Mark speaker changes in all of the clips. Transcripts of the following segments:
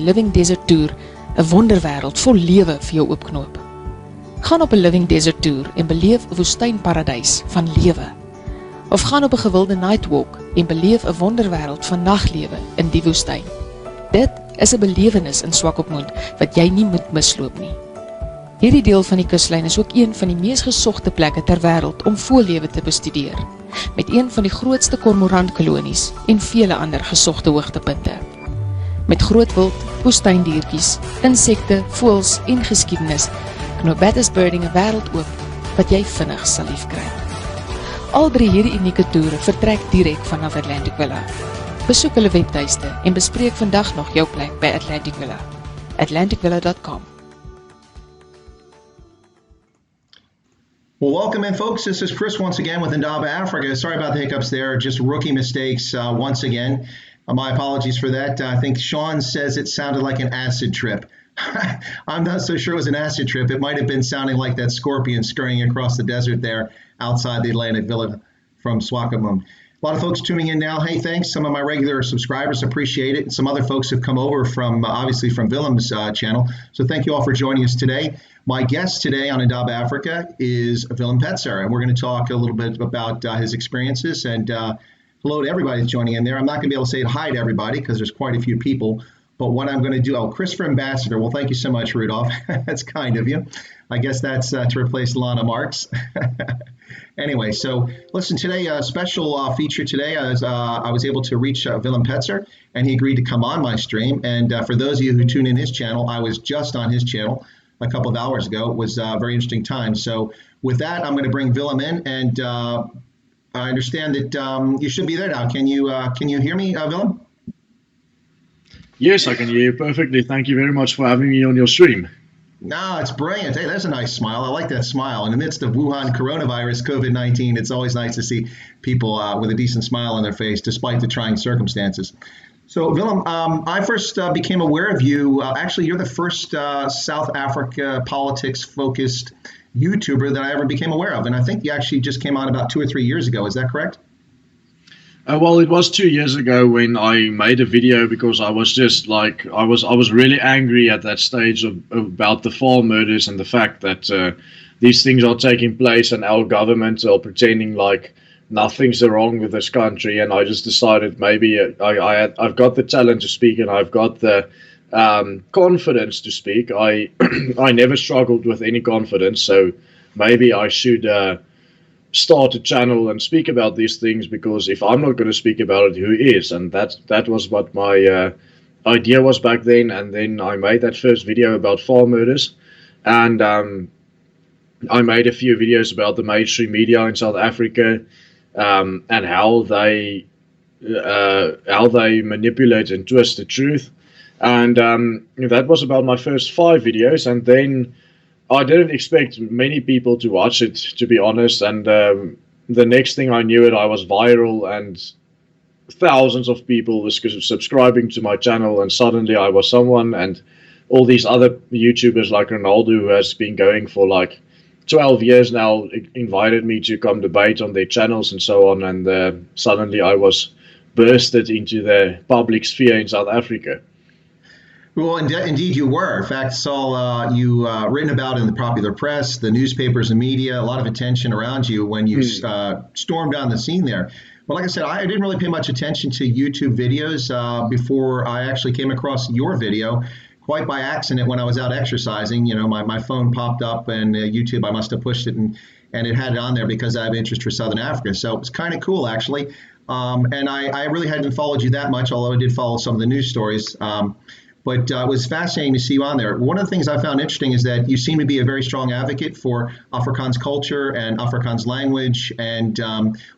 Speaker 1: Living Desert Tour 'n wonderwêreld vol lewe vir jou oopknoop. Gaan op 'n Living Desert Tour en beleef 'n woestynparadys van lewe. Of gaan op 'n gewilde nightwalk en beleef 'n wonderwêreld van naglewe in die woestyn. Dit is 'n belewenis in Swakopmund wat jy nie moet misloop nie. Hierdie deel van die kuslyn is ook een van die mees gesogte plekke ter wêreld om voëllewe te bestudeer, met een van die grootste kormorantkolonies en vele ander gesogte hoogtepunte. Met groot wild, woestyndiertjies, insekte, voëls en geskiedenis knoop Bathurst Birding 'n wêreld oop wat jy vinnig sal liefkry. Al drie hierdie unieke toere vertrek direk vanaf Atlantic Villa. Besoek hulle webtuiste en bespreek vandag nog jou plek by Atlantic Villa. atlanticvilla.com.
Speaker 2: Well, welcome in, folks. This is Chris once again with Indaba Africa. Sorry about the hiccups there, just rookie mistakes once again. My apologies for that. I think Sean says it sounded like an acid trip. I'm not so sure it was an acid trip. It might have been sounding like that scorpion scurrying across the desert there outside the Atlantic Villa from Swakopmund. A lot of folks tuning in now. Hey, thanks. Some of my regular subscribers appreciate it. And some other folks have come over from, obviously, from Willem's channel. So thank you all for joining us today. My guest today on Indaba Africa is Willem Petzer, and we're going to talk a little bit about his experiences. And hello to everybody that's joining in there. I'm not going to be able to say hi to everybody because there's quite a few people. But what I'm going to do, Christopher Ambassador. Well, thank you so much, Rudolph. That's kind of you. I guess that's to replace Lana Marks. Anyway, so listen, today, a special feature today, as I was able to reach Willem Petzer, and he agreed to come on my stream. And for those of you who tune in his channel, I was just on his channel a couple of hours ago. It was a very interesting time. So with that, I'm going to bring Willem in, and I understand that you should be there now. Can you hear me, Willem?
Speaker 3: Yes, I can hear you perfectly. Thank you very much for having me on your stream.
Speaker 2: No, it's brilliant. Hey, there's a nice smile. I like that smile. In the midst of Wuhan coronavirus, COVID-19, it's always nice to see people with a decent smile on their face, despite the trying circumstances. So, Willem, I first became aware of you. Actually, you're the first South Africa politics-focused YouTuber that I ever became aware of. And I think you actually just came on about 2 or 3 years ago. Is that correct?
Speaker 3: Well, it was 2 years ago when I made a video because I was just like, I was really angry at that stage about the farm murders and the fact that these things are taking place and our government are pretending like nothing's wrong with this country. And I just decided maybe I've got the talent to speak and I've got the confidence to speak. I never struggled with any confidence, so maybe I should start a channel and speak about these things, because if I'm not going to speak about it, who is? And that was what my idea was back then. And then I made that first video about farm murders, and I made a few videos about the mainstream media in South Africa and how they manipulate and twist the truth. And that was about my first 5 videos, and then I didn't expect many people to watch it, to be honest, and the next thing I knew I was viral, and thousands of people were subscribing to my channel, and suddenly I was someone, and all these other YouTubers like Ronaldo, who has been going for like 12 years now, invited me to come debate on their channels and so on, and suddenly I was bursted into the public sphere in South Africa.
Speaker 2: Well, indeed you were. In fact, saw you written about in the popular press, the newspapers and media, a lot of attention around you when you stormed on the scene there. But like I said, I didn't really pay much attention to YouTube videos before I actually came across your video. Quite by accident, when I was out exercising, you know, my phone popped up, and YouTube, I must have pushed it, and it had it on there because I have interest for Southern Africa. So it was kind of cool, actually. And I really hadn't followed you that much, although I did follow some of the news stories. But it was fascinating to see you on there. One of the things I found interesting is that you seem to be a very strong advocate for Afrikaans culture and Afrikaans language, and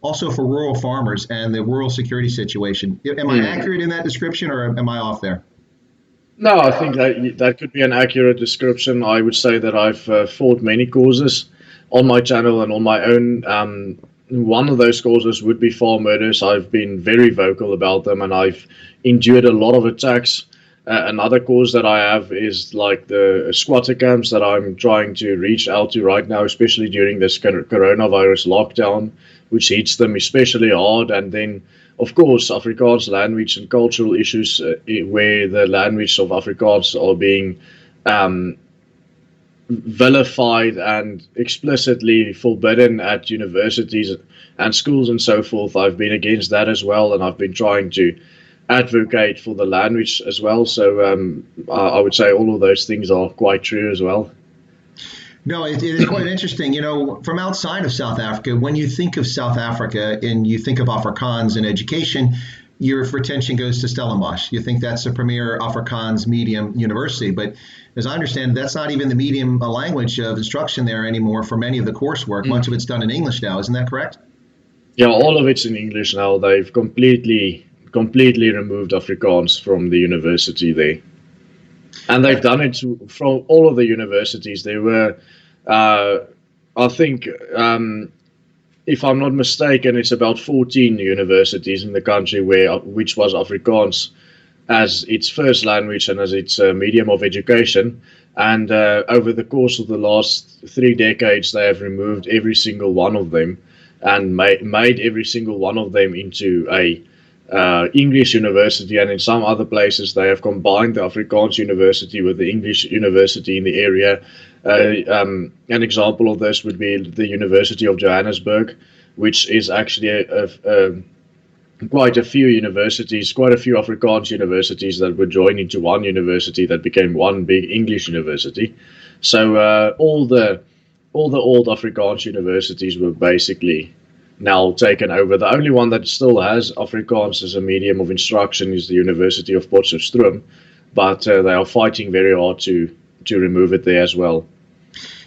Speaker 2: also for rural farmers and the rural security situation. Am I accurate in that description, or am I off there?
Speaker 3: No, I think that could be an accurate description. I would say that I've fought many causes on my channel and on my own. One of those causes would be farm murders. I've been very vocal about them, and I've endured a lot of attacks Another cause that I have is like the squatter camps that I'm trying to reach out to right now, especially during this coronavirus lockdown, which hits them especially hard. And then, of course, Afrikaans language and cultural issues, where the language of Afrikaans are being um, vilified and explicitly forbidden at universities and schools and so forth. I've been against that as well, and I've been trying to advocate for the language as well. So I would say all of those things are quite true as well.
Speaker 2: No, it is quite interesting. From outside of South Africa, when you think of South Africa and you think of Afrikaans in education, your attention goes to Stellenbosch. You think that's the premier Afrikaans medium university. But as I understand, that's not even the medium language of instruction there anymore for many of the coursework. Much of it's done in English now. Isn't that correct?
Speaker 3: Yeah, all of it's in English now. They've completely removed Afrikaans from the university there. And they've done it from all of the universities. There were, I think, if I'm not mistaken, it's about 14 universities in the country which was Afrikaans as its first language and as its medium of education. And over the course of the last 3 decades, they have removed every single one of them and made every single one of them into a English university, and in some other places they have combined the Afrikaans university with the English university in the area. An example of this would be the University of Johannesburg, which is actually quite a few Afrikaans universities that were joined into one university that became one big English university. So all the old Afrikaans universities were basically now taken over. The only one that still has Afrikaans as a medium of instruction is the University of Potchefstroom, but they are fighting very hard to remove it there as well.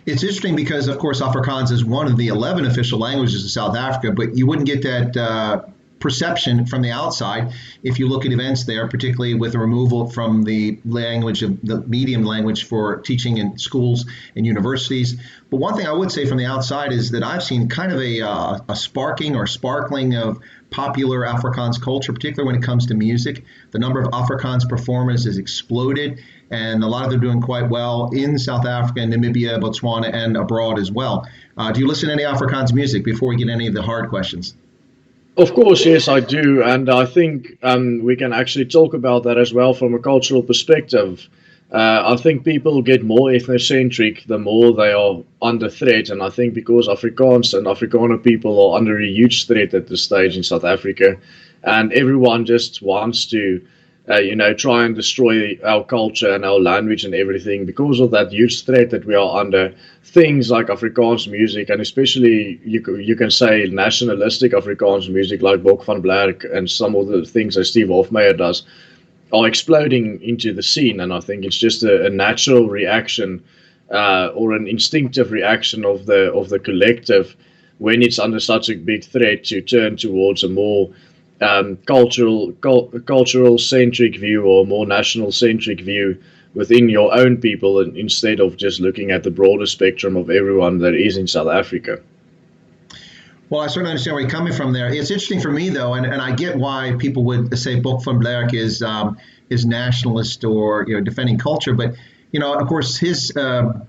Speaker 2: It's interesting because, of course, Afrikaans is one of the 11 official languages of South Africa, but you wouldn't get that perception from the outside if you look at events there, particularly with the removal from the language of the medium language for teaching in schools and universities. But one thing I would say from the outside is that I've seen kind of a sparking or sparkling of popular Afrikaans culture, particularly when it comes to music. The number of Afrikaans performers has exploded, and a lot of them are doing quite well in South Africa, Namibia, Botswana, and abroad as well. Do you listen to any Afrikaans music before we get any of the hard questions?
Speaker 3: Of course, yes, I do. And I think we can actually talk about that as well from a cultural perspective. I think people get more ethnocentric the more they are under threat. And I think because Afrikaans and Afrikaner people are under a huge threat at this stage in South Africa, and everyone just wants to try and destroy our culture and our language and everything because of that huge threat that we are under. Things like Afrikaans music, and especially you can say nationalistic Afrikaans music like Bok van Blerk and some of the things that Steve Hofmeyer does, are exploding into the scene. And I think it's just a natural reaction or an instinctive reaction of the collective when it's under such a big threat to turn towards a more cultural centric view or more national centric view within your own people, and instead of just looking at the broader spectrum of everyone that is in South Africa.
Speaker 2: Well, I certainly understand where you're coming from there. It's interesting for me, though, and I get why people would say Bok van Blerk is nationalist or defending culture, but of course, his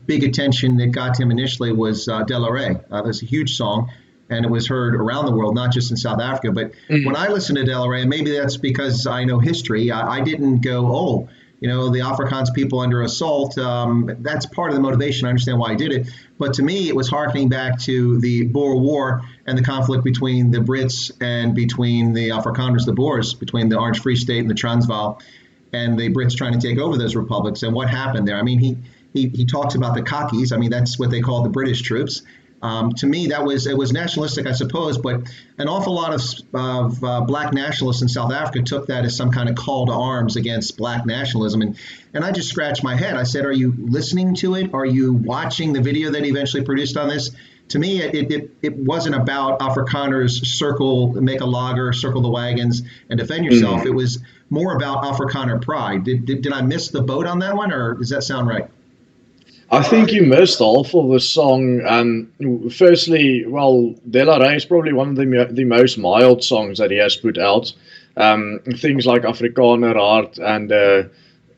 Speaker 2: big attention that got to him initially was Delare. That's a huge song, and it was heard around the world, not just in South Africa. But when I listen to Delare, and maybe that's because I know history, I didn't go, the Afrikaans people under assault. That's part of the motivation. I understand why he did it. But to me, it was hearkening back to the Boer War and the conflict between the Brits and between the Afrikaners, the Boers, between the Orange Free State and the Transvaal, and the Brits trying to take over those republics. And what happened there? I mean, he talks about the Khakis. I mean, that's what they call the British troops. To me, it was nationalistic, I suppose, but an awful lot of black nationalists in South Africa took that as some kind of call to arms against black nationalism. And I just scratched my head. I said, are you listening to it? Are you watching the video that he eventually produced on this? To me, it wasn't about Afrikaners make a lager, circle the wagons, and defend yourself. It was more about Afrikaner pride. Did I miss the boat on that one, or does that sound right?
Speaker 3: I think you missed half of the song. Firstly, Delare is probably one of the most mild songs that he has put out. Things like Afrikaner Hart and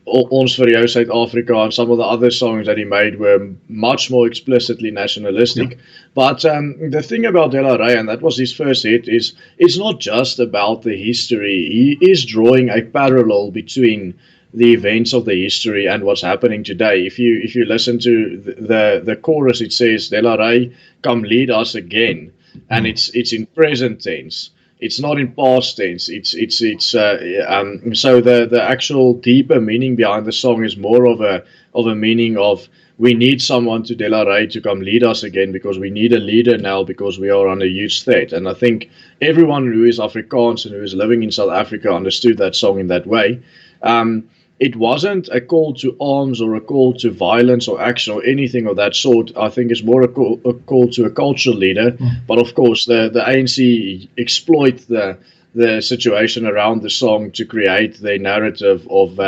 Speaker 3: Ons vir jou Suid-Afrika, and some of the other songs that he made were much more explicitly nationalistic. Yeah. But the thing about De La Rey, and that was his first hit, is it's not just about the history. He is drawing a parallel between the events of the history and what's happening today. If you listen to the chorus, it says, De La Rey, come lead us again. And it's in present tense. It's not in past tense. So the actual deeper meaning behind the song is more of a meaning of, we need someone to De La Rey to come lead us again, because we need a leader now, because we are under huge threat. And I think everyone who is Afrikaans and who is living in South Africa understood that song in that way. It wasn't a call to arms or a call to violence or action or anything of that sort. I think it's more a call to a cultural leader. But of course, the ANC exploit the situation around the song to create the narrative of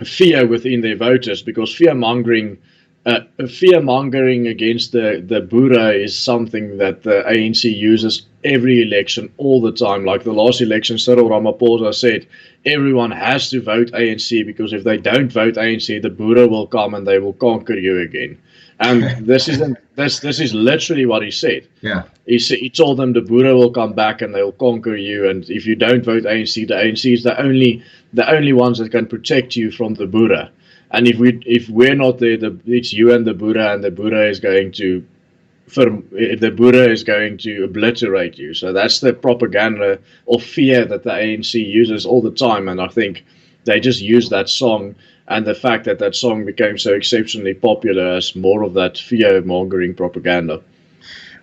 Speaker 3: fear within their voters, because fear-mongering against the Boere is something that the ANC uses every election all the time. Like the last election, Cyril Ramaphosa said, everyone has to vote ANC, because if they don't vote ANC, the Boere will come and they will conquer you again. And this is literally what he said. Yeah. He told them the Boere will come back and they will conquer you, and if you don't vote ANC, the ANC is the only ones that can protect you from the Boere. And if we're not there, it's you and the Boere, and the Boere is going to obliterate you. So that's the propaganda of fear that the ANC uses all the time. And I think they just use that song, and the fact that song became so exceptionally popular as more of that fear-mongering propaganda.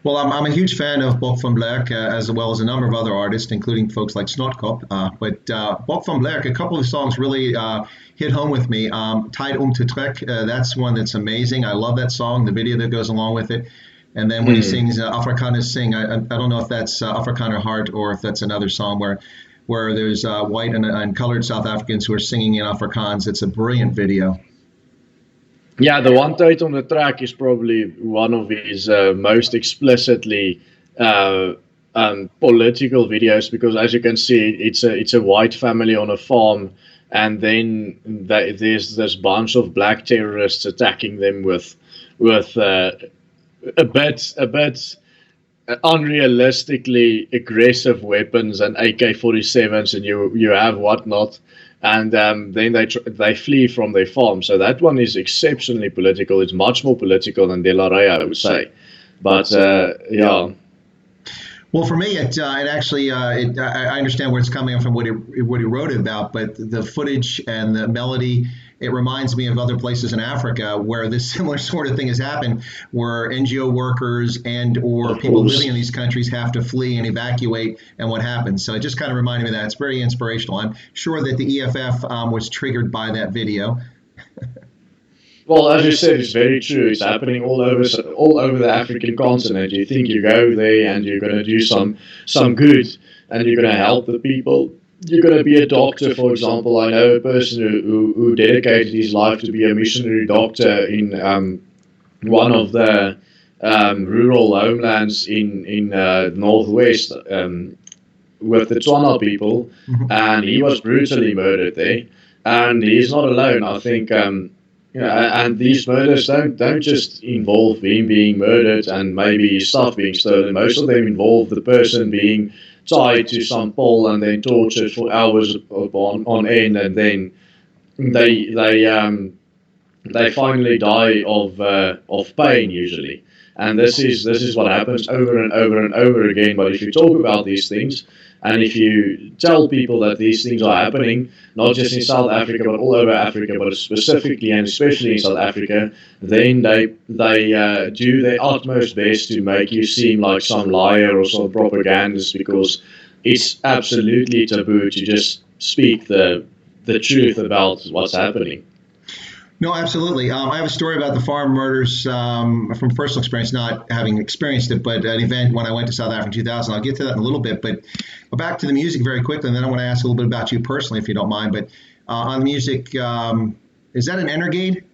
Speaker 2: Well, I'm a huge fan of Bok van Blerk, as well as a number of other artists, including folks like Snotkop. But Bok van Blerk, a couple of songs really hit home with me. Tijd om te trek, that's one that's amazing. I love that song, the video that goes along with it. And then when he sings Afrikaners Sing, I don't know if that's Afrikaner Heart or if that's another song where there's white and colored South Africans who are singing in Afrikaans. It's a brilliant video.
Speaker 3: Yeah, the one Tijd om te trek is probably one of his most explicitly political videos, because as you can see, it's a white family on a farm, and then there's this bunch of black terrorists attacking them with a bit unrealistically aggressive weapons and AK-47s, and you have whatnot. And then they flee from their farm. So that one is exceptionally political. It's much more political than De La Rey, I would say. But yeah.
Speaker 2: Well, for me, it actually I understand where it's coming from, what he wrote about, but the footage and the melody, it reminds me of other places in Africa where this similar sort of thing has happened, where NGO workers and or people living in these countries have to flee and evacuate, and what happens. So it just kind of reminded me of that. It's very inspirational. I'm sure that the EFF was triggered by that video.
Speaker 3: Well, as you said, it's very true. It's happening all over the African continent. You think you go there and you're going to do some good, and you're going to help the people. You're going to be a doctor, for example. I know a person who dedicated his life to be a missionary doctor in one of the rural homelands in Northwest with the Tswana people, and he was brutally murdered there. And he's not alone. I think. And these murders don't just involve him being murdered and maybe his stuff being stolen. Most of them involve the person being tied to some pole and then tortured for hours on end, and then they finally die of pain usually. And this is what happens over and over and over again. But if you talk about these things, and if you tell people that these things are happening, not just in South Africa, but all over Africa, but specifically and especially in South Africa, then they do their utmost best to make you seem like some liar or some propagandist, because it's absolutely taboo to just speak the truth about what's happening.
Speaker 2: No, absolutely. I have a story about the farm murders from personal experience, not having experienced it, but an event when I went to South Africa in 2000. I'll get to that in a little bit, but back to the music very quickly, and then I want to ask a little bit about you personally, if you don't mind. But on the music, is that an Energade?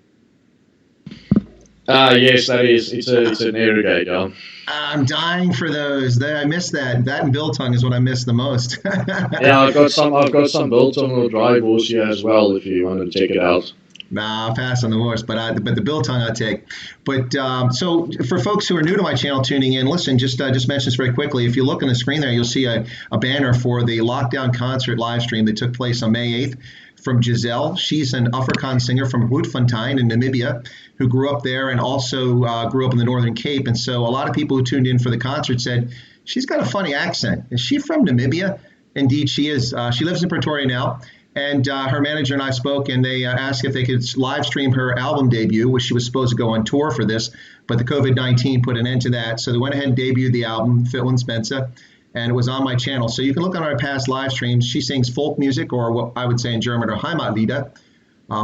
Speaker 3: Yes, that is. It's an irrigator.
Speaker 2: I'm dying for those. I miss that. That and biltong is what I miss the most.
Speaker 3: Yeah, I've got some biltong or dry horse here as well. If you want to check it out.
Speaker 2: Nah, I'll pass on the horse, but the biltong I'll take. But so for folks who are new to my channel tuning in, listen, just mention this very quickly. If you look on the screen there, you'll see a banner for the lockdown concert live stream that took place on May 8th from Giselle. She's an Afrikaans singer from Grootfontein in Namibia who grew up there and also grew up in the Northern Cape. And so a lot of people who tuned in for the concert said, she's got a funny accent. Is she from Namibia? Indeed, she is. She lives in Pretoria now. And her manager and I spoke, and they asked if they could live stream her album debut, which she was supposed to go on tour for this, but the COVID-19 put an end to that. So they went ahead and debuted the album, Willem, and it was on my channel. So you can look on our past live streams. She sings folk music, or what I would say in German, or Heimatlieder.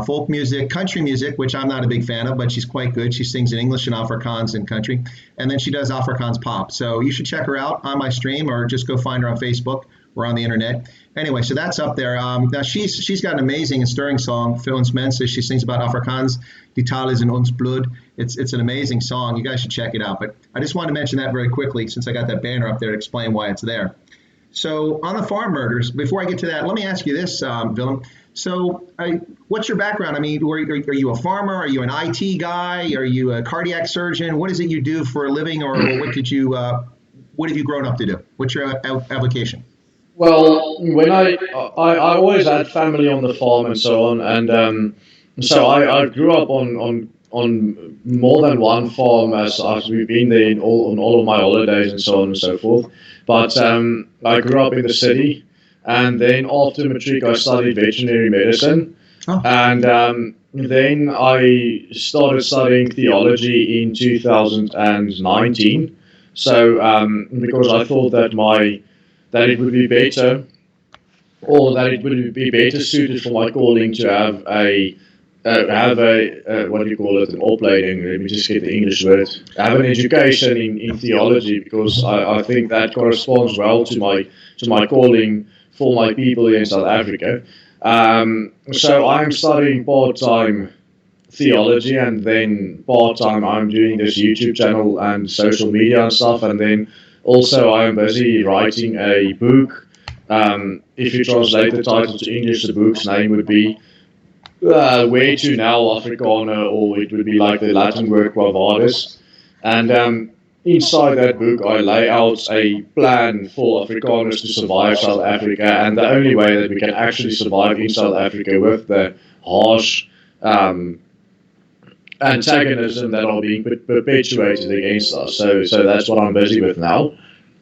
Speaker 2: Folk music, country music, which I'm not a big fan of, but she's quite good. She sings in English and Afrikaans and country. And then she does Afrikaans pop. So you should check her out on my stream or just go find her on Facebook or on the internet. Anyway, so that's up there. Now she's got an amazing and stirring song, Philens Mensa. She sings about Afrikaans, Die Taal is in ons bloed. It's an amazing song. You guys should check it out. But I just wanted to mention that very quickly since I got that banner up there to explain why it's there. So on the farm murders, before I get to that, let me ask you this, Willem. So what's your background? I mean, are you a farmer? Are you an IT guy? Are you a cardiac surgeon? What is it you do for a living, or what have you grown up to do? What's your avocation?
Speaker 3: Well, when I always had family on the farm and so on, and so I grew up on more than one farm as we've been there on all of my holidays and so on and so forth. But I grew up in the city, and then after matric I studied veterinary medicine, and then I started studying theology in 2019. So because I thought that it would be better, or that it would be better suited for my calling to have a what do you call it, an opleiding. Let me just get the English word. Have an education in theology, because I think that corresponds well to my calling for my people here in South Africa. So I'm studying part-time theology, and then part-time I'm doing this YouTube channel and social media and stuff, and then also I'm busy writing a book. If you translate the title to English, the book's name would be Where to Now Afrikaner, or it would be like the Latin word Quo Vadis. And inside that book I lay out a plan for Afrikaners to survive South Africa, and the only way that we can actually survive in South Africa with the harsh antagonism that are being perpetuated against us. So that's what I'm busy with now,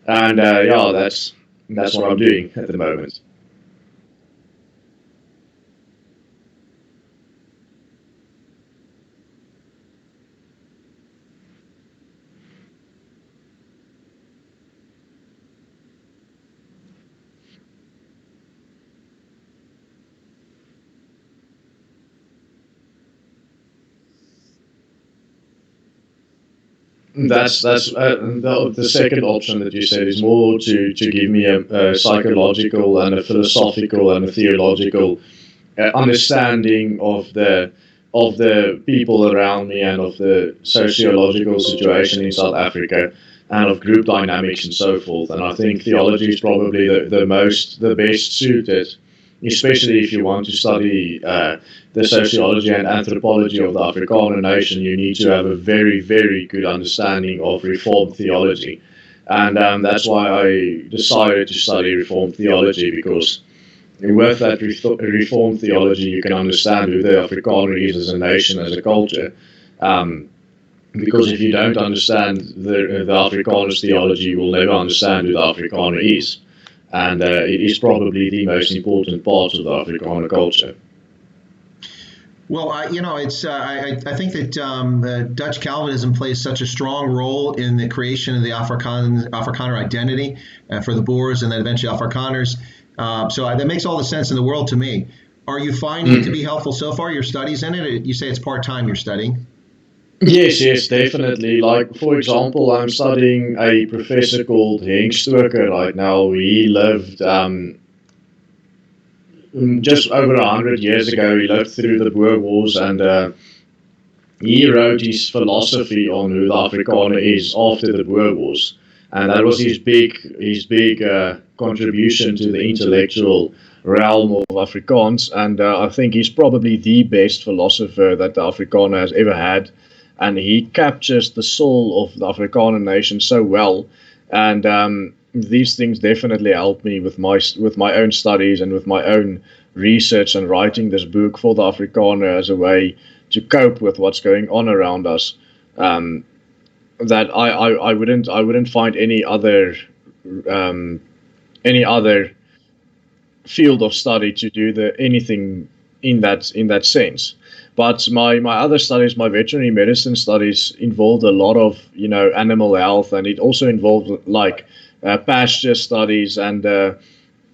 Speaker 3: and yeah, that's what I'm doing at the moment. That's the second option that you said is more to give me a psychological and a philosophical and a theological understanding of the people around me, and of the sociological situation in South Africa, and of group dynamics and so forth. And I think theology is probably the best suited, especially if you want to study the sociology and anthropology of the Afrikaner nation. You need to have a very, very good understanding of Reformed theology. And that's why I decided to study Reformed theology, because with that Reformed theology, you can understand who the Afrikaner is as a nation, as a culture. Because if you don't understand the Afrikaner's theology, you will never understand who the Afrikaner is. And it is probably the most important part of the Afrikaner culture.
Speaker 2: Well, I think that Dutch Calvinism plays such a strong role in the creation of the Afrikaner identity for the Boers and then eventually Afrikaners. So that makes all the sense in the world to me. Are you finding it to be helpful so far, your studies in it? You say it's part-time you're studying.
Speaker 3: Yes, definitely. Like, for example, I'm studying a professor called Henk Stoker right now. He lived just over 100 years ago. He lived through the Boer Wars, and he wrote his philosophy on who the Afrikaner is after the Boer Wars, and that was his big contribution to the intellectual realm of Afrikaans. And I think he's probably the best philosopher that the Afrikaner has ever had, and he captures the soul of the Afrikaner nation so well. And these things definitely helped me with my own studies and with my own research and writing this book for the Afrikaner as a way to cope with what's going on around us. That I wouldn't find any other field of study to do anything in that sense. But my other studies, my veterinary medicine studies, involved a lot of animal health, and it also involved like pasture studies and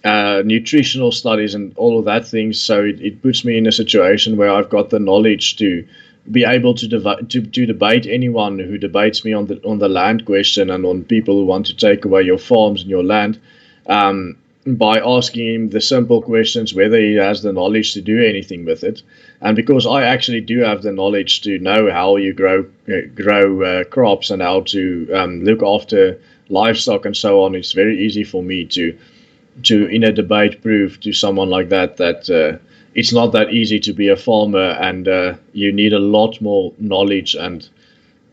Speaker 3: nutritional studies and all of that things. So it puts me in a situation where I've got the knowledge to be able to debate anyone who debates me on the land question, and on people who want to take away your farms and your land, by asking him the simple questions whether he has the knowledge to do anything with it. And because I actually do have the knowledge to know how you grow crops and how to look after livestock and so on, it's very easy for me to in a debate prove to someone like that it's not that easy to be a farmer, and you need a lot more knowledge and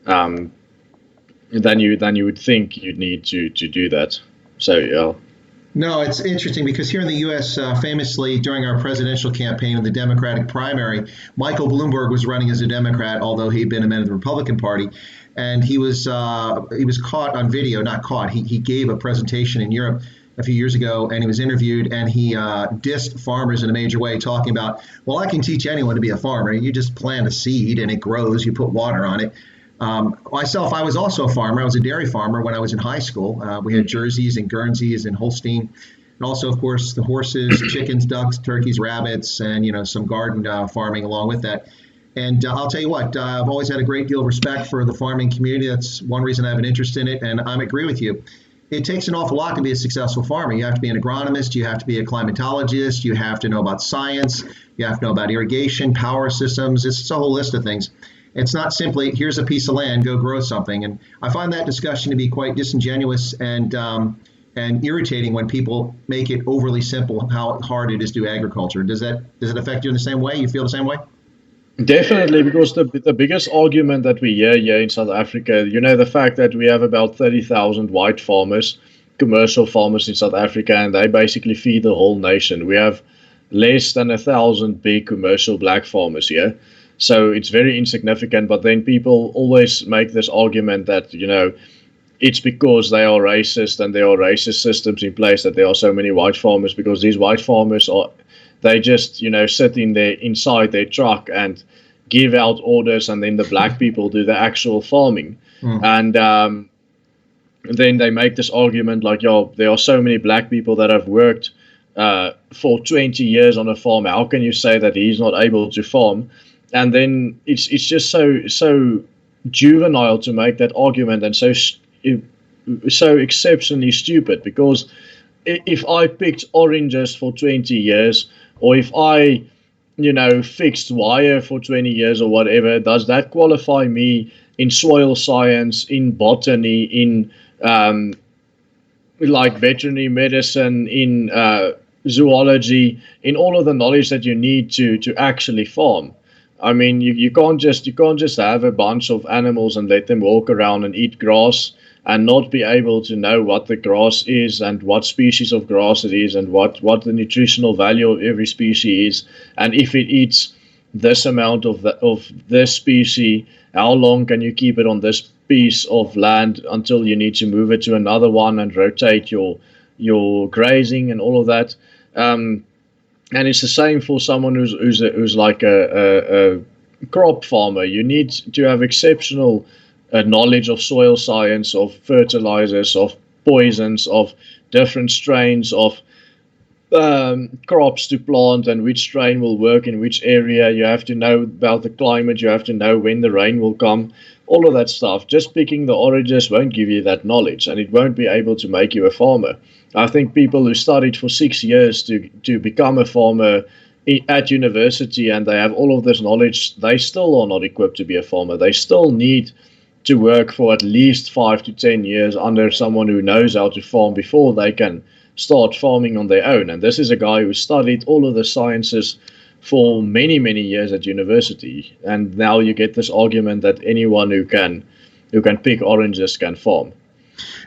Speaker 3: than you would think you'd need to do that. So yeah.
Speaker 2: No, it's interesting because here in the U.S., famously during our presidential campaign in the Democratic primary, Michael Bloomberg was running as a Democrat, although he'd been a member of the Republican Party, and he was caught on video, not caught. He gave a presentation in Europe a few years ago, and he was interviewed, and he dissed farmers in a major way, talking about, well, I can teach anyone to be a farmer. You just plant a seed and it grows. You put water on it. Myself, I was also a farmer. I was a dairy farmer when I was in high school. We had Jerseys and Guernseys and Holstein, and also, of course, the horses, chickens, ducks, turkeys, rabbits, and some garden farming along with that. And I'll tell you what, I've always had a great deal of respect for the farming community. That's one reason I have an interest in it, and I agree with you. It takes an awful lot to be a successful farmer. You have to be an agronomist, you have to be a climatologist, you have to know about science, you have to know about irrigation, power systems. It's a whole list of things. It's not simply, here's a piece of land, go grow something. And I find that discussion to be quite disingenuous and irritating when people make it overly simple how hard it is to do agriculture. Does it affect you in the same way? You feel the same way?
Speaker 3: Definitely, because the biggest argument that we hear here in South Africa, the fact that we have about 30,000 white farmers, commercial farmers in South Africa, and they basically feed the whole nation. We have less than 1,000 big commercial black farmers here. So it's very insignificant, but then people always make this argument that, it's because they are racist and there are racist systems in place that there are so many white farmers, because these white farmers they just, sit inside their truck and give out orders, and then the black people do the actual farming. And then they make this argument like, there are so many black people that have worked for 20 years on a farm. How can you say that he's not able to farm? And then it's just so juvenile to make that argument, and so exceptionally stupid, because if I picked oranges for 20 years, or if I, fixed wire for 20 years or whatever, does that qualify me in soil science, in botany, in like veterinary medicine, in zoology, in all of the knowledge that you need to actually farm? I mean, you can't just have a bunch of animals and let them walk around and eat grass and not be able to know what the grass is and what species of grass it is and what the nutritional value of every species is. And if it eats this amount of this species, how long can you keep it on this piece of land until you need to move it to another one and rotate your grazing and all of that. And it's the same for someone who's like a crop farmer. You need to have exceptional knowledge of soil science, of fertilizers, of poisons, of different strains of crops to plant and which strain will work in which area. You have to know about the climate. You have to know when the rain will come. All of that stuff. Just picking the oranges won't give you that knowledge, and it won't be able to make you a farmer. I think people who studied for 6 years to become a farmer at university and they have all of this knowledge, they still are not equipped to be a farmer. They still need to work for at least 5 to 10 years under someone who knows how to farm before they can start farming on their own. And this is a guy who studied all of the sciences for many, many years at university. And now you get this argument that anyone who can pick oranges can farm.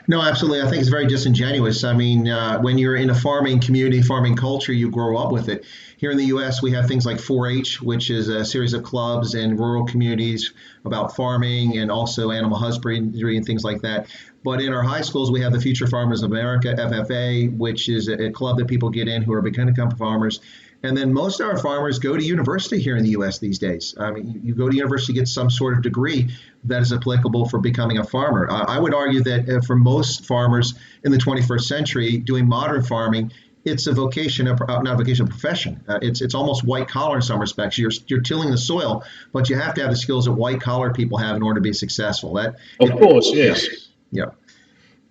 Speaker 2: No, absolutely. I think it's very disingenuous. I mean, when you're in a farming community, farming culture, you grow up with it. Here in the U.S., we have things like 4-H, which is a series of clubs in rural communities about farming and also animal husbandry and things like that. But in our high schools, we have the Future Farmers of America, FFA, which is a club that people get in who are becoming farmers. And then most of our farmers go to university here in the U.S. these days. I mean, you go to university, get some sort of degree that is applicable for becoming a farmer. I would argue that for most farmers in the 21st century doing modern farming, it's a vocation, not a vocation, a profession. It's almost white collar in some respects. You're tilling the soil, but you have to have the skills that white collar people have in order to be successful.
Speaker 3: Of course, yes.
Speaker 2: Yeah.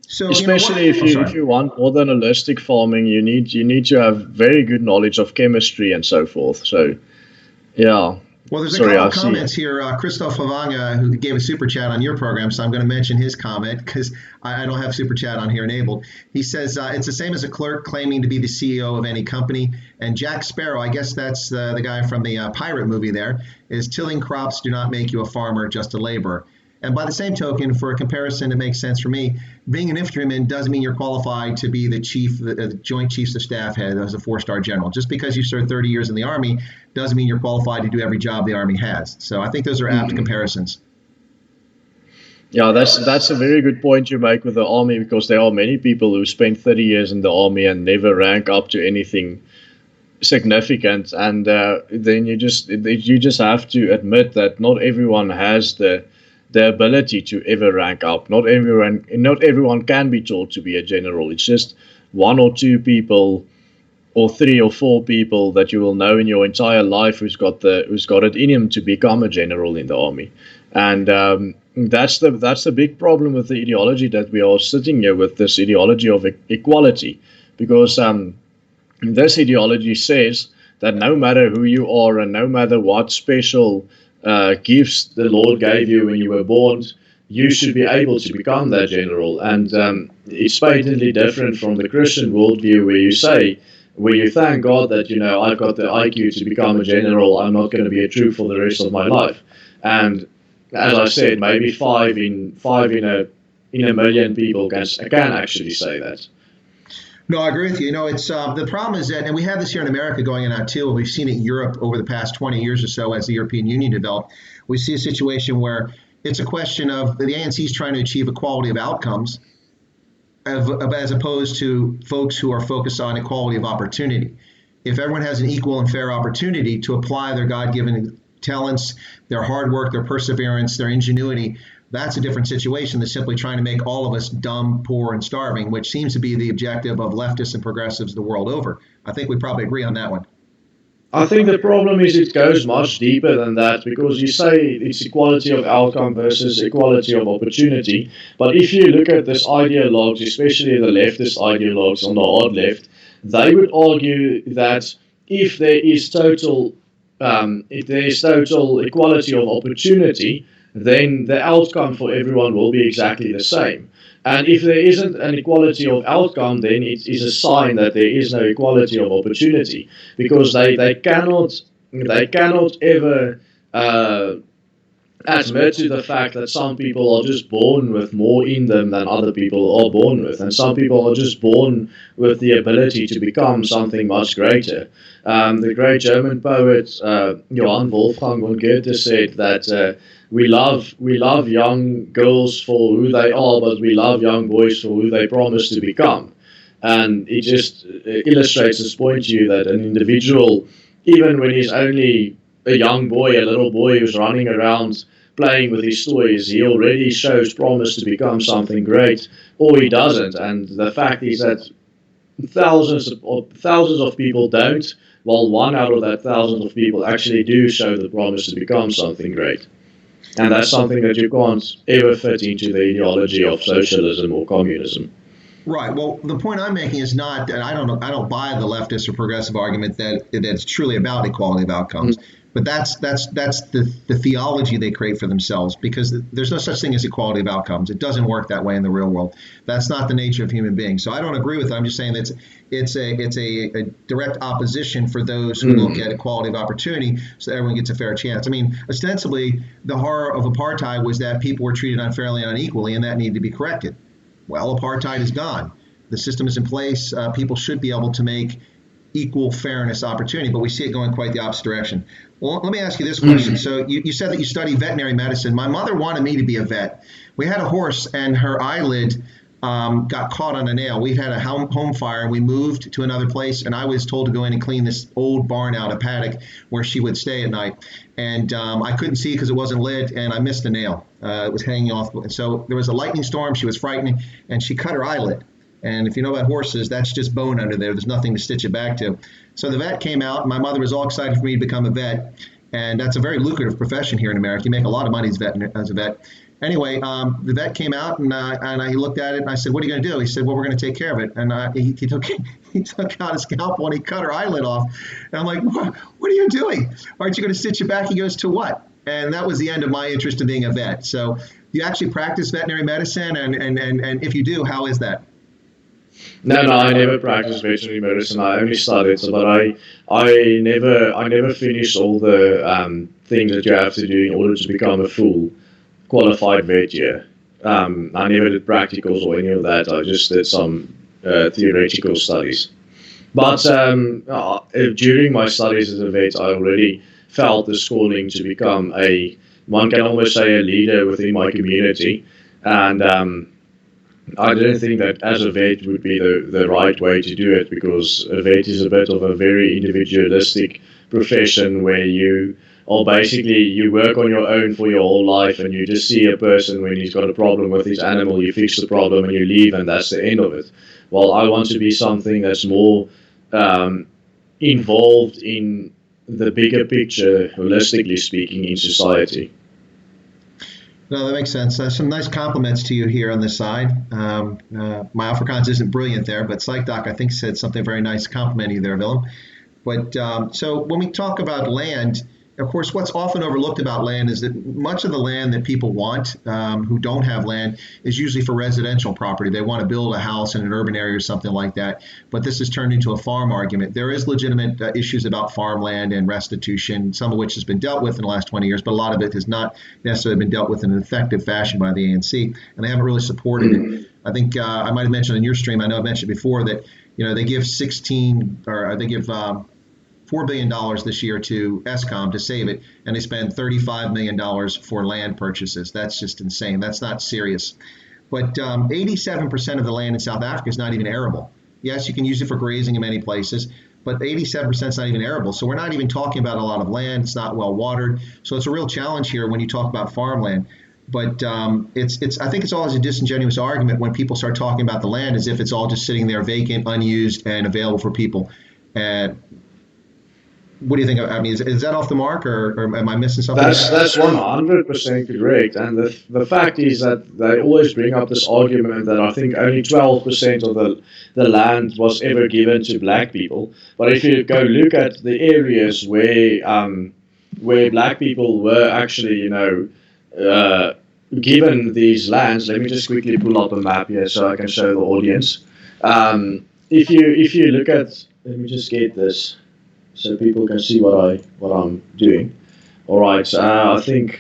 Speaker 2: So,
Speaker 3: especially if you want more than holistic farming, you need to have very good knowledge of chemistry and so forth. So, yeah.
Speaker 2: Well, there's a couple of comments here. Christoph Havanga, who gave a super chat on your program, so I'm going to mention his comment because I don't have super chat on here enabled. He says, it's the same as a clerk claiming to be the CEO of any company. And Jack Sparrow, I guess that's the guy from the pirate movie there, is tilling crops do not make you a farmer, just a laborer. And by the same token, for a comparison that makes sense for me, being an infantryman doesn't mean you're qualified to be the Joint Chiefs of Staff head as a 4-star general. Just because you served 30 years in the Army doesn't mean you're qualified to do every job the Army has. So I think those are apt comparisons.
Speaker 3: Yeah, that's a very good point you make with the Army, because there are many people who spend 30 years in the Army and never rank up to anything significant. And then you just have to admit that not everyone has the ability to ever rank up. Not everyone can be taught to be a general. It's just 1 or 2 people, or 3 or 4 people that you will know in your entire life who's got it in him to become a general in the Army. And that's the big problem with the ideology that we are sitting here with, this ideology of equality, because this ideology says that no matter who you are and no matter what special gifts the Lord gave you when you were born, you should be able to become that general. And it's patently different from the Christian worldview, where you thank God that, I've got the IQ to become a general. I'm not going to be a troop for the rest of my life. And as I said, maybe 5 in a million people can actually say that.
Speaker 2: No, I agree with you. It's the problem is that, and we have this here in America going on too, and we've seen it in Europe over the past 20 years or so as the European Union developed. We see a situation where it's a question of the ANC is trying to achieve equality of outcomes as opposed to folks who are focused on equality of opportunity. If everyone has an equal and fair opportunity to apply their God-given talents, their hard work, their perseverance, their ingenuity, that's a different situation than simply trying to make all of us dumb, poor, and starving, which seems to be the objective of leftists and progressives the world over. I think we probably agree on that one.
Speaker 3: I think the problem is it goes much deeper than that, because you say it's equality of outcome versus equality of opportunity. But if you look at this ideologues, especially the leftist ideologues on the hard left, they would argue that if there is total equality of opportunity, then the outcome for everyone will be exactly the same. And if there isn't an equality of outcome, then it is a sign that there is no equality of opportunity, because they cannot ever admit to the fact that some people are just born with more in them than other people are born with, and some people are just born with the ability to become something much greater. The great German poet Johann Wolfgang von Goethe said that we love young girls for who they are, but we love young boys for who they promise to become. And it just illustrates this point to you that an individual, even when he's only a young boy, a little boy who's running around playing with his toys, he already shows promise to become something great, or he doesn't. And the fact is that thousands of people don't, while 1 out of that thousands of people actually do show the promise to become something great. And that's something that you can't ever fit into the ideology of socialism or communism.
Speaker 2: Right. Well, the point I'm making is not that I don't buy the leftist or progressive argument that it's truly about equality of outcomes. But that's the theology they create for themselves, because there's no such thing as equality of outcomes. It doesn't work that way in the real world. That's not the nature of human beings. So I don't agree with it. I'm just saying that it's a direct opposition for those who look at equality of opportunity, so that everyone gets a fair chance. I mean, ostensibly, the horror of apartheid was that people were treated unfairly and unequally, and that needed to be corrected. Well, apartheid is gone. The system is in place. People should be able to make equal fairness opportunity, but we see it going quite the opposite direction. Well, let me ask you this question. So you said that you study veterinary medicine. My mother wanted me to be a vet. We had a horse, and her eyelid got caught on a nail. We had a home fire, and we moved to another place, and I was told to go in and clean this old barn out, a paddock where she would stay at night. And I couldn't see because it wasn't lit, and I missed a nail. It was hanging off. And so there was a lightning storm. She was frightened, and she cut her eyelid. And if you know about horses, that's just bone under there. There's nothing to stitch it back to. So the vet came out. My mother was all excited for me to become a vet. And that's a very lucrative profession here in America. You make a lot of money as a vet. Anyway, the vet came out, and he looked at it, and I said, "What are you going to do?" He said, "Well, we're going to take care of it." And he took out his scalpel, and he cut her eyelid off. And I'm like, "What are you doing? Aren't you going to stitch it back?" He goes, "To what?" And that was the end of my interest in being a vet. So you actually practice veterinary medicine, and if you do, how is that?
Speaker 3: No, I never practiced veterinary medicine. I only studied, but I never finished all the things that you have to do in order to become a full qualified vet here. I never did practicals or any of that. I just did some theoretical studies. But during my studies as a vet, I already felt this calling to become one can almost say a leader within my community. And I didn't think that as a vet would be the right way to do it, because a vet is a bit of a very individualistic profession where you work on your own for your whole life, and you just see a person when he's got a problem with his animal, you fix the problem and you leave, and that's the end of it. Well, I want to be something that's more involved in the bigger picture, holistically speaking, in society.
Speaker 2: No, that makes sense. Some nice compliments to you here on this side. My Afrikaans isn't brilliant there, but PsychDoc, I think, said something very nice complimenting you there, Willem. But so when we talk about land, of course, what's often overlooked about land is that much of the land that people want, who don't have land, is usually for residential property. They want to build a house in an urban area or something like that. But this has turned into a farm argument. There is legitimate issues about farmland and restitution, some of which has been dealt with in the last 20 years, but a lot of it has not necessarily been dealt with in an effective fashion by the ANC, and they haven't really supported it. I think I might have mentioned in your stream, I know I mentioned before that they give $4 billion this year to ESCOM to save it, and they spend $35 million for land purchases. That's just insane. That's not serious. But 87% of the land in South Africa is not even arable. Yes, you can use it for grazing in many places, but 87% is not even arable. So we're not even talking about a lot of land. It's not well watered. So it's a real challenge here when you talk about farmland. But I think it's always a disingenuous argument when people start talking about the land as if it's all just sitting there vacant, unused, and available for people. What do you think? I mean, is that off the mark, or am I missing something?
Speaker 3: That's 100% correct. And the fact is that they always bring up this argument that I think only 12% of the land was ever given to black people. But if you go look at the areas where black people were actually, given these lands, let me just quickly pull up a map here so I can show the audience. If you look at, let me just get this, so people can see what I'm doing. All right, I think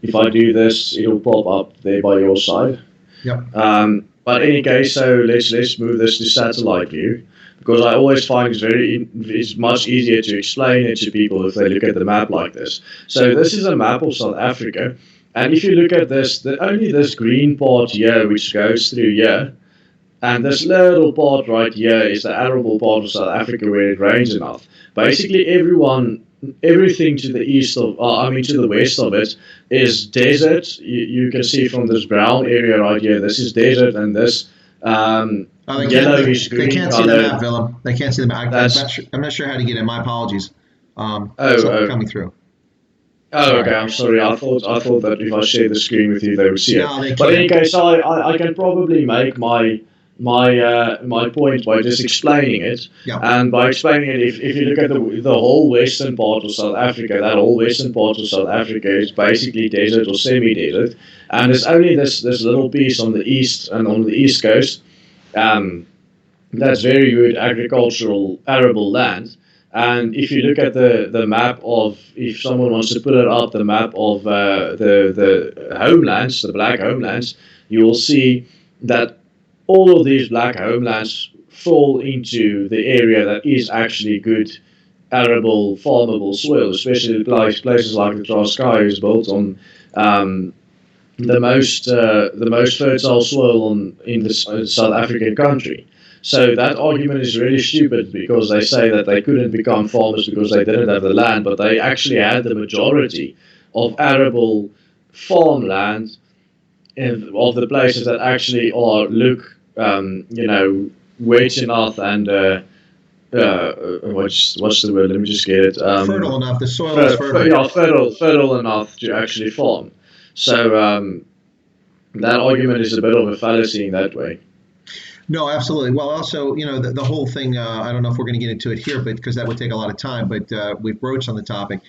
Speaker 3: if I do this, it'll pop up there by your side.
Speaker 2: Yep.
Speaker 3: But in any case, so let's move this to satellite view, because I always find it's much easier to explain it to people if they look at the map like this. So this is a map of South Africa, and if you look at this, only this green part here, which goes through here, and this little part right here is the arable part of South Africa where it rains enough. Basically, everything to the east of, to the west of it is desert. You can see from this brown area right here, this is desert, and this yellowish green.
Speaker 2: They can't see the map, Willem. They can't see the map. I'm not sure how to get in. My apologies. Coming through.
Speaker 3: Oh, okay. I'm sorry. I thought that if I share the screen with you, they would see it.
Speaker 2: No, they can't.
Speaker 3: But in any case, I can probably make my my point by just explaining it.
Speaker 2: Yeah.
Speaker 3: And by explaining it, if you look at the whole western part of South Africa, that whole western part of South Africa is basically desert or semi-desert, and there's only this little piece on the east and on the east coast. Um, that's very good agricultural arable land. And if you look at the map of, if someone wants to put it up, the map of the homelands, the black homelands, you will see that all of these black homelands fall into the area that is actually good arable, farmable soil, especially places like the Transkei is built on the most fertile soil in the South African country. So that argument is really stupid because they say that they couldn't become farmers because they didn't have the land, but they actually had the majority of arable farmland of the places that actually are wet enough and what's the word? Let me just get it.
Speaker 2: Fertile enough. The soil is fertile.
Speaker 3: Yeah, fertile enough to actually farm. So that argument is a bit of a fallacy in that way.
Speaker 2: No, absolutely. Well, also, the whole thing, I don't know if we're going to get into it here, but because that would take a lot of time, but we've broached on the topic.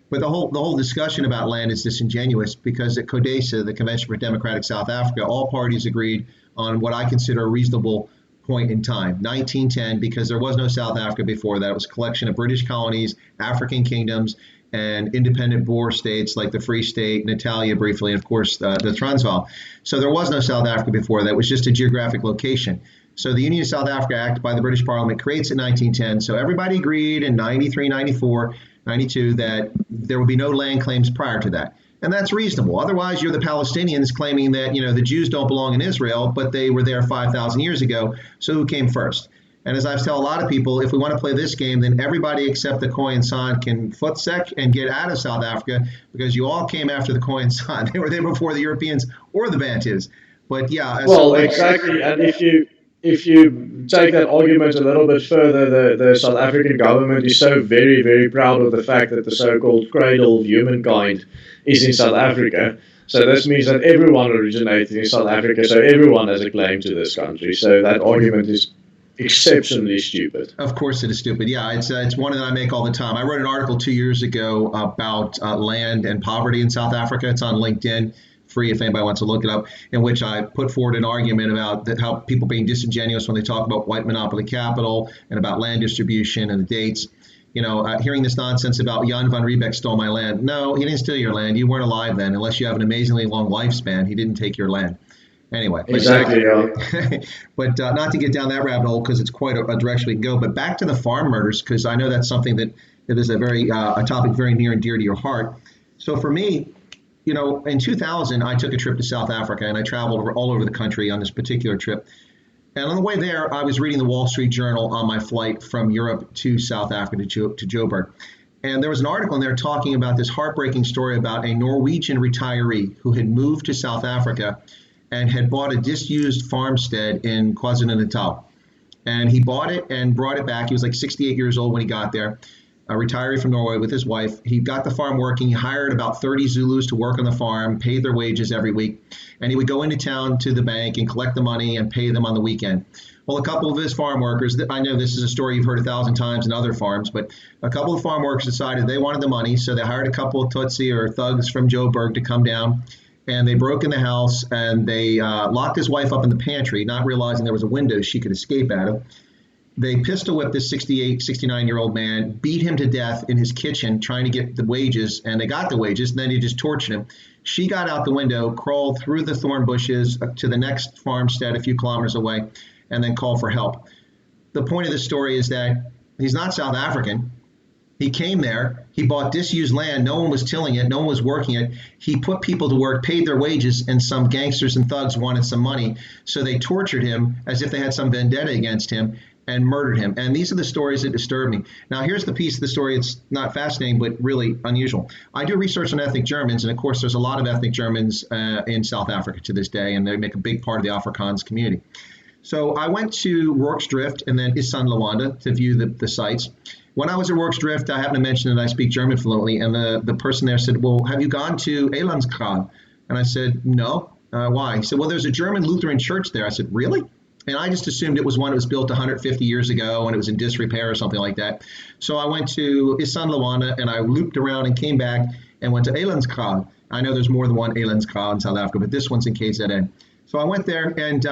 Speaker 2: But the whole discussion about land is disingenuous because at CODESA, the Convention for Democratic South Africa, all parties agreed on what I consider a reasonable point in time, 1910, because there was no South Africa before that. It was a collection of British colonies, African kingdoms, and independent Boer states like the Free State, Natalia briefly, and of course the Transvaal. So there was no South Africa before that. It was just a geographic location. So the Union of South Africa Act by the British Parliament creates in 1910. So everybody agreed in 93, 94, 92 that there would be no land claims prior to that. And that's reasonable. Otherwise, you're the Palestinians claiming that, the Jews don't belong in Israel, but they were there 5,000 years ago. So who came first? And as I've told a lot of people, if we want to play this game, then everybody except the Khoi San can footsec and get out of South Africa because you all came after the Khoi San. They were there before the Europeans or the Bantus. But yeah.
Speaker 3: Well, exactly. And if you take that argument a little bit further, the South African government is so very, very proud of the fact that the so-called cradle of humankind is in South Africa. So this means that everyone originated in South Africa, so everyone has a claim to this country. So that argument is exceptionally stupid.
Speaker 2: Of course it is stupid. Yeah, it's one that I make all the time. I wrote an article 2 years ago about land and poverty in South Africa. It's on LinkedIn, free if anybody wants to look it up, in which I put forward an argument about how people being disingenuous when they talk about white monopoly capital and about land distribution and the dates. Hearing this nonsense about Jan van Riebeck stole my land. No, he didn't steal your land. You weren't alive then, unless you have an amazingly long lifespan. He didn't take your land. Anyway.
Speaker 3: Exactly.
Speaker 2: But not to get down that rabbit hole because it's quite a direction we can go. But back to the farm murders, because I know that's something that is a topic very near and dear to your heart. So for me, in 2000, I took a trip to South Africa and I traveled all over the country on this particular trip. And on the way there, I was reading the Wall Street Journal on my flight from Europe to South Africa to Joburg. And there was an article in there talking about this heartbreaking story about a Norwegian retiree who had moved to South Africa and had bought a disused farmstead in KwaZulu-Natal. And he bought it and brought it back. He was like 68 years old when he got there, a retiree from Norway with his wife. He got the farm working. He hired about 30 Zulus to work on the farm, paid their wages every week. And he would go into town to the bank and collect the money and pay them on the weekend. Well, a couple of his farm workers, I know this is a story you've heard 1,000 times in other farms, but a couple of farm workers decided they wanted the money. So they hired a couple of Tutsi or thugs from Joburg to come down. And they broke in the house and they locked his wife up in the pantry, not realizing there was a window she could escape out of. They pistol whipped this 68, 69-year-old man, beat him to death in his kitchen trying to get the wages, and they got the wages, and then he just tortured him. She got out the window, crawled through the thorn bushes to the next farmstead a few kilometers away, and then called for help. The point of the story is that he's not South African. He came there, he bought disused land, no one was tilling it, no one was working it. He put people to work, paid their wages, and some gangsters and thugs wanted some money. So they tortured him as if they had some vendetta against him and murdered him. And these are the stories that disturb me. Now, here's the piece of the story. It's not fascinating, but really unusual. I do research on ethnic Germans, and of course, there's a lot of ethnic Germans in South Africa to this day, and they make a big part of the Afrikaans community. So I went to Rorkersdrift and then Isandlwana to view the sites. When I was at Rorkersdrift, I happened to mention that I speak German fluently, and the person there said, well, have you gone to Elandskral? And I said, no. Why? He said, well, there's a German Lutheran church there. I said, really? And I just assumed it was one that was built 150 years ago and it was in disrepair or something like that. So I went to Isan Luanda and I looped around and came back and went to Elandskraal. I know there's more than one Elandskraal in South Africa, but this one's in KZN. So I went there and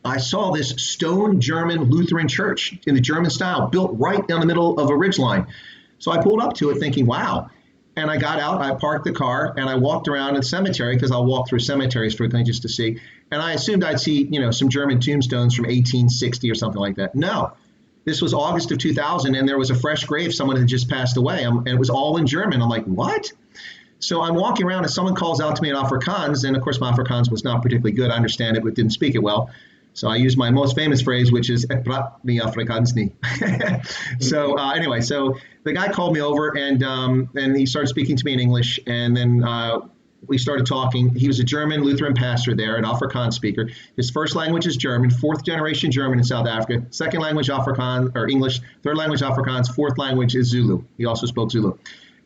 Speaker 2: I saw this stone German Lutheran church in the German style, built right down the middle of a ridgeline. So I pulled up to it thinking, wow. And I got out, I parked the car, and I walked around the cemetery because I'll walk through cemeteries frequently just to see. And I assumed I'd see, some German tombstones from 1860 or something like that. No, this was August of 2000, and there was a fresh grave. Someone had just passed away, and it was all in German. I'm like, what? So I'm walking around, and someone calls out to me in Afrikaans, and of course my Afrikaans was not particularly good. I understand it, but didn't speak it well. So I used my most famous phrase, which is "Ek praat nie Afrikaans nie." So anyway, so the guy called me over and he started speaking to me in English, and then we started talking. He was a German Lutheran pastor there, an Afrikaans speaker. His first language is German, fourth generation German in South Africa. Second language Afrikaans or English. Third language Afrikaans. Fourth language is Zulu. He also spoke Zulu,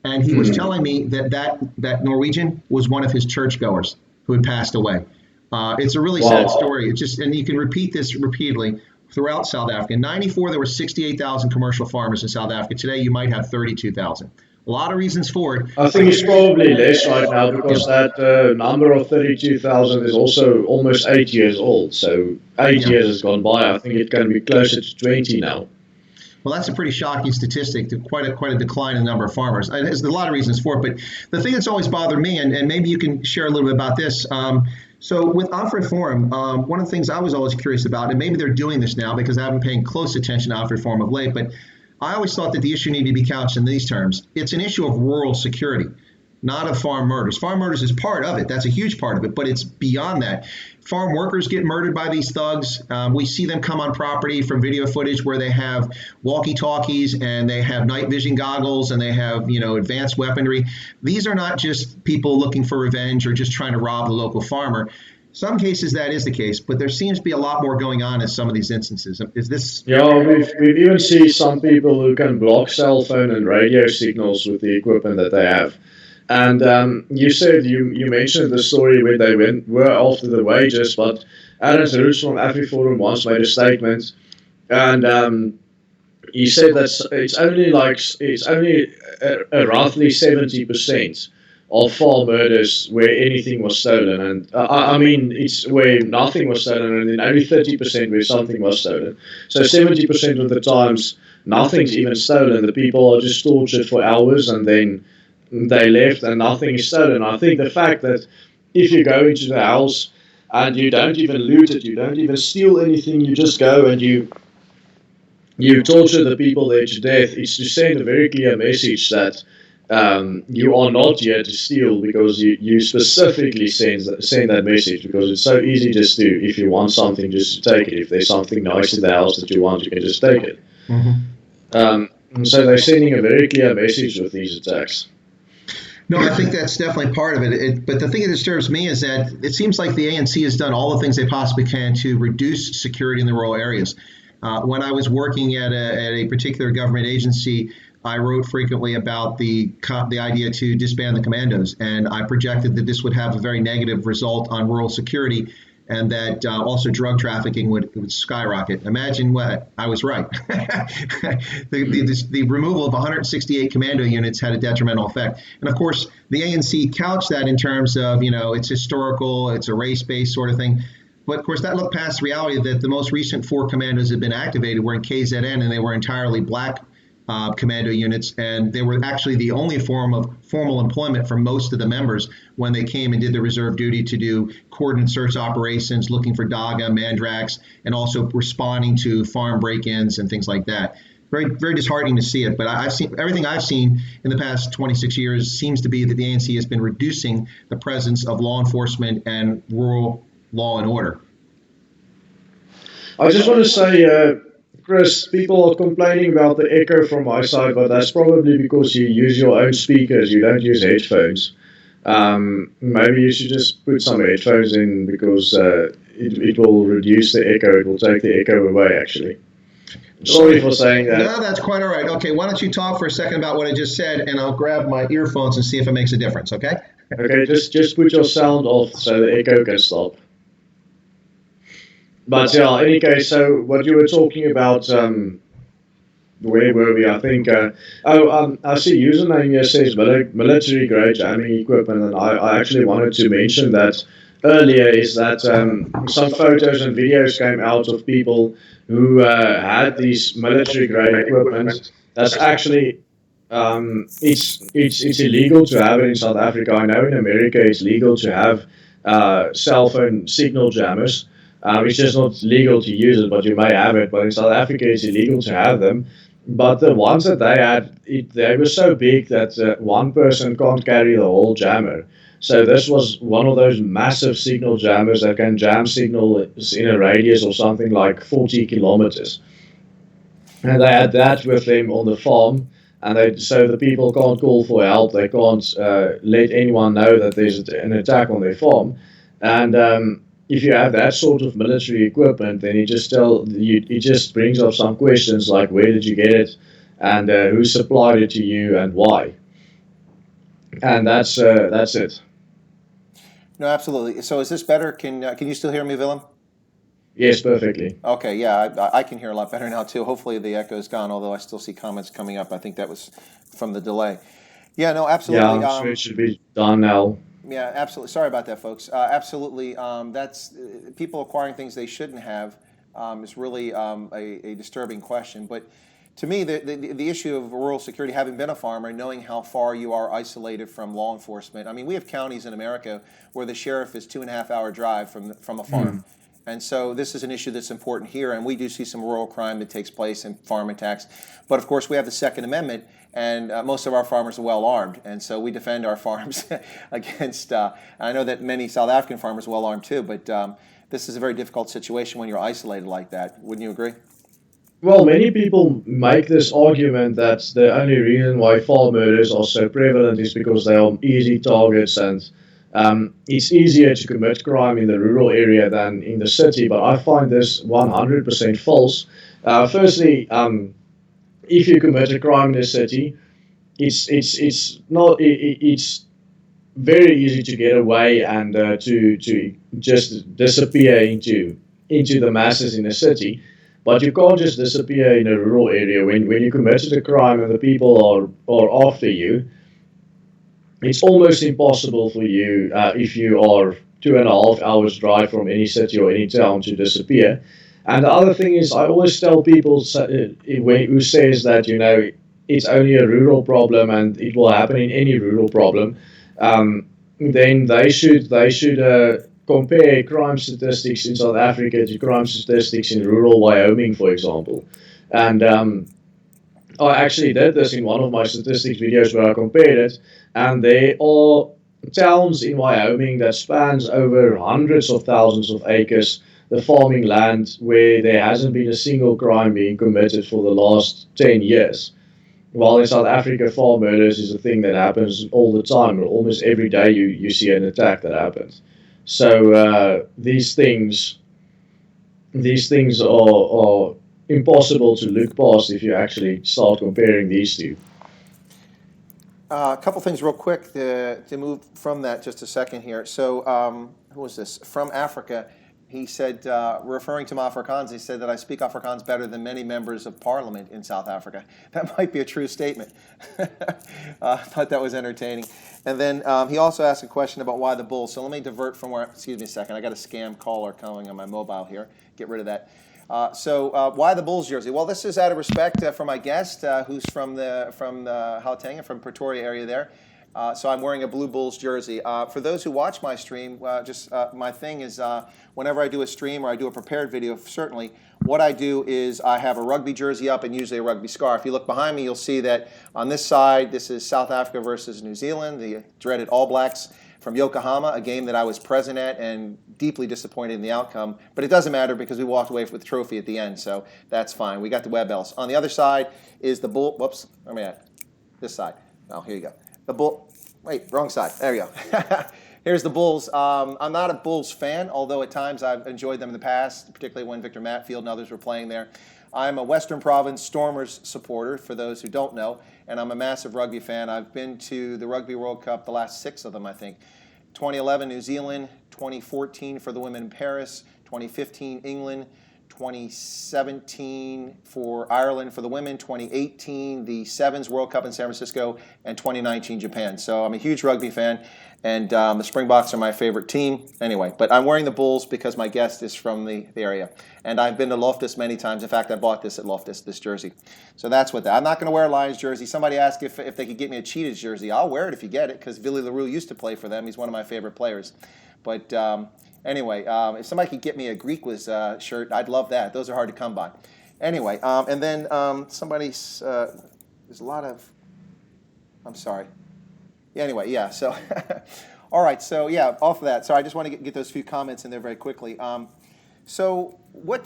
Speaker 2: and he was telling me that Norwegian was one of his churchgoers who had passed away. It's a really sad story. It's just, and you can repeat this repeatedly throughout South Africa. In '94, there were 68,000 commercial farmers in South Africa. Today, you might have 32,000. A lot of reasons for it.
Speaker 3: I think it's probably less right now because that number of 32,000 is also almost 8 years old. So 8 years has gone by. I think it can be closer to 20 now.
Speaker 2: Well, that's a pretty shocking statistic, quite a decline in the number of farmers. There's a lot of reasons for it, but the thing that's always bothered me, and maybe you can share a little bit about this. So with AfriForum, one of the things I was always curious about, and maybe they're doing this now because I haven't been paying close attention to AfriForum of late, but I always thought that the issue needed to be couched in these terms. It's an issue of rural security, not of farm murders. Farm murders is part of it. That's a huge part of it, but it's beyond that. Farm workers get murdered by these thugs. We see them come on property from video footage where they have walkie-talkies and they have night vision goggles and they have, advanced weaponry. These are not just people looking for revenge or just trying to rob the local farmer. Some cases that is the case, but there seems to be a lot more going on in some of these instances. Is this?
Speaker 3: Yeah, we've even seen some people who can block cell phone and radio signals with the equipment that they have. And you said you mentioned the story where they were after the wages, but Aaron Roots from AfriForum once made a statement, and he said that it's only a roughly 70% of farm murders where anything was stolen, and I mean it's where nothing was stolen, and then only 30% where something was stolen. So 70% of the times nothing's even stolen. The people are just tortured for hours and then they left and nothing is stolen. I think the fact that if you go into the house and you don't even loot it, you don't even steal anything, you just go and you torture the people there to death, it's to send a very clear message that you are not here to steal, because you specifically send that message, because it's so easy just to, if you want something, just to take it. If there's something nice in the house that you want, you can just take it. So they're sending a very clear message with these attacks.
Speaker 2: No, I think that's definitely part of it. But the thing that disturbs me is that it seems like the ANC has done all the things they possibly can to reduce security in the rural areas. When I was working at a particular government agency, I wrote frequently about the idea to disband the commandos, and I projected that this would have a very negative result on rural security, and that also drug trafficking would skyrocket. Imagine what, I was right. The removal of 168 commando units had a detrimental effect. And of course, the ANC couched that in terms of, it's historical, it's a race-based sort of thing. But of course, that looked past the reality that the most recent 4 commandos had been activated were in KZN, and they were entirely black commando units, and they were actually the only form of formal employment for most of the members when they came and did the reserve duty to do coordinate search operations, looking for Daga, Mandrax, and also responding to farm break-ins and things like that. Very, very disheartening to see it, but I've seen everything I've seen in the past 26 years seems to be that the ANC has been reducing the presence of law enforcement and rural law and order.
Speaker 3: I just want to say, Chris, people are complaining about the echo from my side, but that's probably because you use your own speakers, you don't use headphones. Maybe you should just put some headphones in, because it will reduce the echo, it will take the echo away, actually. Sorry for saying that.
Speaker 2: No, that's quite all right. Okay, why don't you talk for a second about what I just said, and I'll grab my earphones and see if it makes a difference, okay?
Speaker 3: Okay, just put your sound off so the echo can stop. But yeah, in any case, so what you were talking about, where were we? I think, I see username here says military grade jamming equipment, and I actually wanted to mention that earlier is that some photos and videos came out of people who had these military grade equipment. That's actually it's illegal to have it in South Africa. I know in America it's legal to have cell phone signal jammers. It's just not legal to use it, but you may have it. But in South Africa, it's illegal to have them. But the ones that they had, they were so big that one person can't carry the whole jammer. So this was one of those massive signal jammers that can jam signals in a radius of something like 40 kilometers. And they had that with them on the farm, and so the people can't call for help. They can't let anyone know that there's an attack on their farm. And if you have that sort of military equipment, then it just brings up some questions like where did you get it, and who supplied it to you, and why. And that's it.
Speaker 2: No, absolutely. So is this better? Can you still hear me, Willem?
Speaker 3: Yes, perfectly.
Speaker 2: Okay, yeah, I can hear a lot better now too. Hopefully the echo's gone, although I still see comments coming up. I think that was from the delay. Yeah, no, absolutely.
Speaker 3: Yeah, I'm sure it should be done now.
Speaker 2: Yeah, absolutely. Sorry about that, folks. Absolutely. That's people acquiring things they shouldn't have is really a disturbing question. But to me, the issue of rural security, having been a farmer, knowing how far you are isolated from law enforcement. I mean, we have counties in America where the sheriff is 2.5-hour drive from a farm. And so this is an issue that's important here, and we do see some rural crime that takes place in farm attacks. But of course, we have the Second Amendment, and most of our farmers are well armed, and so we defend our farms against. I know that many South African farmers are well armed too, but this is a very difficult situation when you're isolated like that. Wouldn't you agree?
Speaker 3: Well, many people make this argument that the only reason why farm murders are so prevalent is because they are easy targets, and it's easier to commit crime in the rural area than in the city. But I find this 100% false. Firstly, if you commit a crime in the city, it's very easy to get away and to just disappear into the masses in the city. But you can't just disappear in a rural area. When you committed a crime and the people are after you, it's almost impossible for you, if you are 2.5 hours drive from any city or any town, to disappear. And the other thing is, I always tell people who says that, it's only a rural problem and it will happen in any rural problem, then they should compare crime statistics in South Africa to crime statistics in rural Wyoming, for example. And I actually did this in one of my statistics videos where I compared it, and there are towns in Wyoming that spans over hundreds of thousands of acres, the farming land, where there hasn't been a single crime being committed for the last 10 years. While in South Africa, farm murders is a thing that happens all the time, or almost every day you see an attack that happens. So these things are impossible to look past if you actually start comparing these two.
Speaker 2: A couple things real quick to move from that just a second here. So who was this? From Africa, he said, referring to Afrikaans, he said that I speak Afrikaans better than many members of parliament in South Africa. That might be a true statement. I thought that was entertaining. And then he also asked a question about why the Bulls. So let me divert from where, excuse me a second, I got a scam caller coming on my mobile here. Get rid of that. So why the Bulls jersey? Well, this is out of respect for my guest, who's from Gauteng, from Pretoria area there. So I'm wearing a Blue Bulls jersey. For those who watch my stream, my thing is whenever I do a stream or I do a prepared video, certainly, what I do is I have a rugby jersey up and usually a rugby scarf. If you look behind me, you'll see that on this side, this is South Africa versus New Zealand, the dreaded All Blacks from Yokohama, a game that I was present at and deeply disappointed in the outcome. But it doesn't matter because we walked away with the trophy at the end, so that's fine. We got the Web Elves. On the other side is the Bull. Whoops, where am I at? This side. Oh, here you go. The Bull. Wait, wrong side. There you go. Here's the Bulls. I'm not a Bulls fan, although at times I've enjoyed them in the past, particularly when Victor Matfield and others were playing there. I'm a Western Province Stormers supporter, for those who don't know, and I'm a massive rugby fan. I've been to the Rugby World Cup, the last 6 of them, I think. 2011, New Zealand. 2014 for the women in Paris. 2015 England, 2017 for Ireland for the women, 2018 the Sevens World Cup in San Francisco, and 2019 Japan. So I'm a huge rugby fan, and the Springboks are my favorite team. Anyway, but I'm wearing the Bulls because my guest is from the area. And I've been to Loftus many times. In fact, I bought this at Loftus, this jersey. So that's what that. I'm not going to wear a Lions jersey. Somebody asked if they could get me a Cheetahs jersey. I'll wear it if you get it, because Billy LaRue used to play for them. He's one of my favorite players. But anyway, if somebody could get me a Greek shirt, I'd love that. Those are hard to come by. Anyway, and then there's a lot of, I'm sorry. Yeah, anyway, yeah, so, all right, so yeah, off of that. So I just want to get those few comments in there very quickly. So what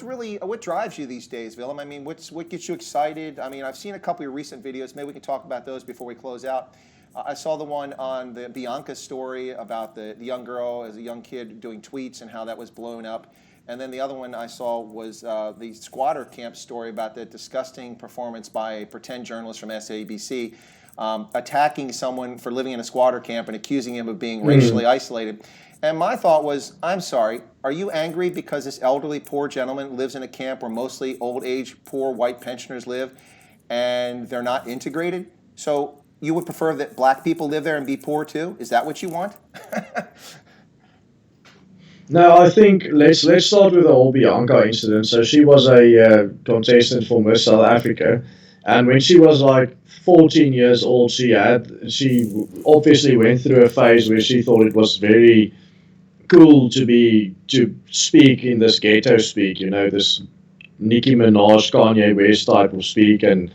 Speaker 2: drives you these days, Willem? I mean, what gets you excited? I mean, I've seen a couple of your recent videos. Maybe we can talk about those before we close out. I saw the one on the Bianca story about the young girl as a young kid doing tweets and how that was blown up. And then the other one I saw was the squatter camp story about the disgusting performance by a pretend journalist from SABC attacking someone for living in a squatter camp and accusing him of being racially isolated. And my thought was, I'm sorry, are you angry because this elderly poor gentleman lives in a camp where mostly old age poor white pensioners live and they're not integrated? So you would prefer that black people live there and be poor too? Is that what you want?
Speaker 3: No, I think let's start with the whole Bianca incident. So she was a contestant for Miss South Africa, and when she was like 14 years old, she obviously went through a phase where she thought it was very cool to speak in this ghetto speak, this Nicki Minaj, Kanye West type of speak, and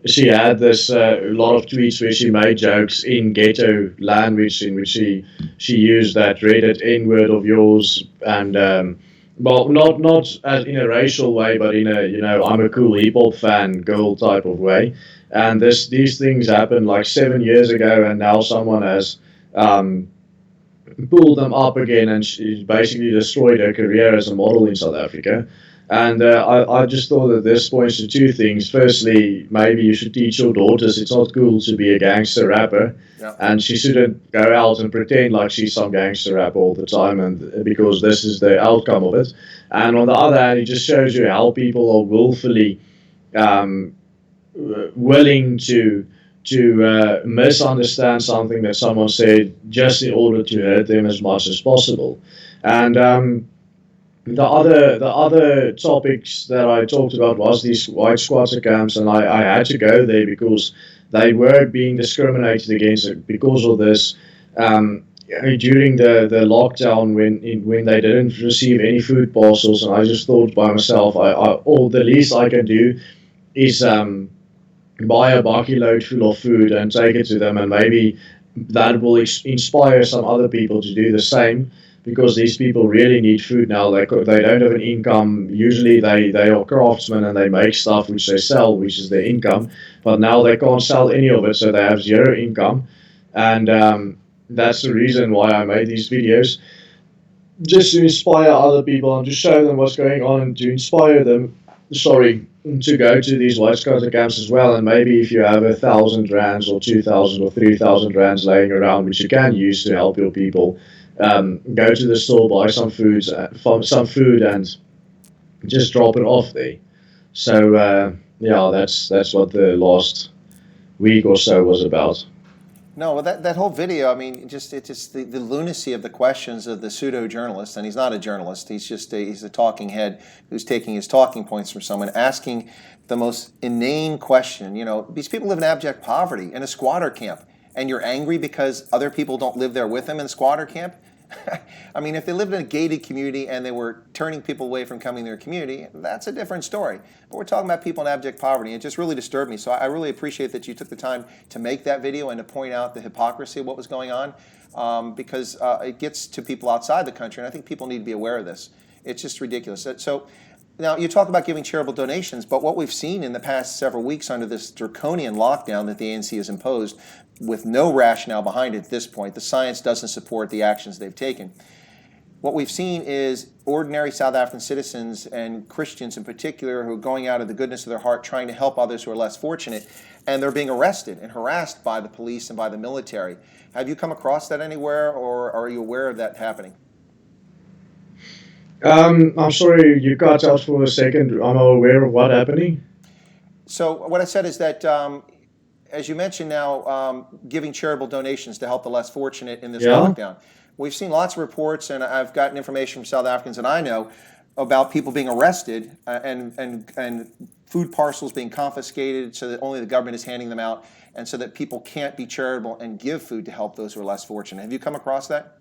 Speaker 3: she had this a lot of tweets where she made jokes in ghetto language, in which she used that Reddit N-word of yours, and well, not as in a racial way, but in a I'm a cool hip hop fan girl type of way. And these things happened like 7 years ago, and now someone has pulled them up again, and she basically destroyed her career as a model in South Africa. And I just thought that this points to two things. Firstly, maybe you should teach your daughters it's not cool to be a gangster rapper, and she shouldn't go out and pretend like she's some gangster rapper all the time, and because this is the outcome of it. And on the other hand, it just shows you how people are willfully willing to misunderstand something that someone said just in order to hurt them as much as possible. And the other topics that I talked about was these white squatter camps, and I had to go there because they were being discriminated against because of this. During the lockdown, when they didn't receive any food parcels, and I just thought by myself, the least I can do is buy a bucket load full of food and take it to them, and maybe that will inspire some other people to do the same. Because these people really need food now. They don't have an income. Usually they are craftsmen and they make stuff which they sell, which is their income. But now they can't sell any of it, so they have zero income. And that's the reason why I made these videos. Just to inspire other people and to show them what's going on and to inspire them, to go to these white squatter camps as well. And maybe if you have 1,000 rands or 2,000 or 3,000 rands laying around, which you can use to help your people, go to the store, buy some food, and just drop it off there. So that's what the last week or so was about.
Speaker 2: No, well, that whole video, I mean, it's just the lunacy of the questions of the pseudo journalist, and he's not a journalist. He's a talking head who's taking his talking points from someone, asking the most inane question. These people live in abject poverty in a squatter camp, and you're angry because other people don't live there with them in the squatter camp. I mean, if they lived in a gated community and they were turning people away from coming to their community, that's a different story. But we're talking about people in abject poverty. It just really disturbed me. So I really appreciate that you took the time to make that video and to point out the hypocrisy of what was going on, because it gets to people outside the country, and I think people need to be aware of this. It's just ridiculous. So now, you talk about giving charitable donations, but what we've seen in the past several weeks under this draconian lockdown that the ANC has imposed with no rationale behind it at this point, the science doesn't support the actions they've taken. What we've seen is ordinary South African citizens and Christians in particular who are going out of the goodness of their heart trying to help others who are less fortunate, and they're being arrested and harassed by the police and by the military. Have you come across that anywhere, or are you aware of that happening?
Speaker 3: I'm sorry, you cut out for a second. I'm not aware of what happening.
Speaker 2: So what I said is that, as you mentioned now, giving charitable donations to help the less fortunate in this
Speaker 3: Yeah.
Speaker 2: lockdown. We've seen lots of reports, and I've gotten information from South Africans that I know about people being arrested and food parcels being confiscated so that only the government is handing them out, and so that people can't be charitable and give food to help those who are less fortunate. Have you come across that?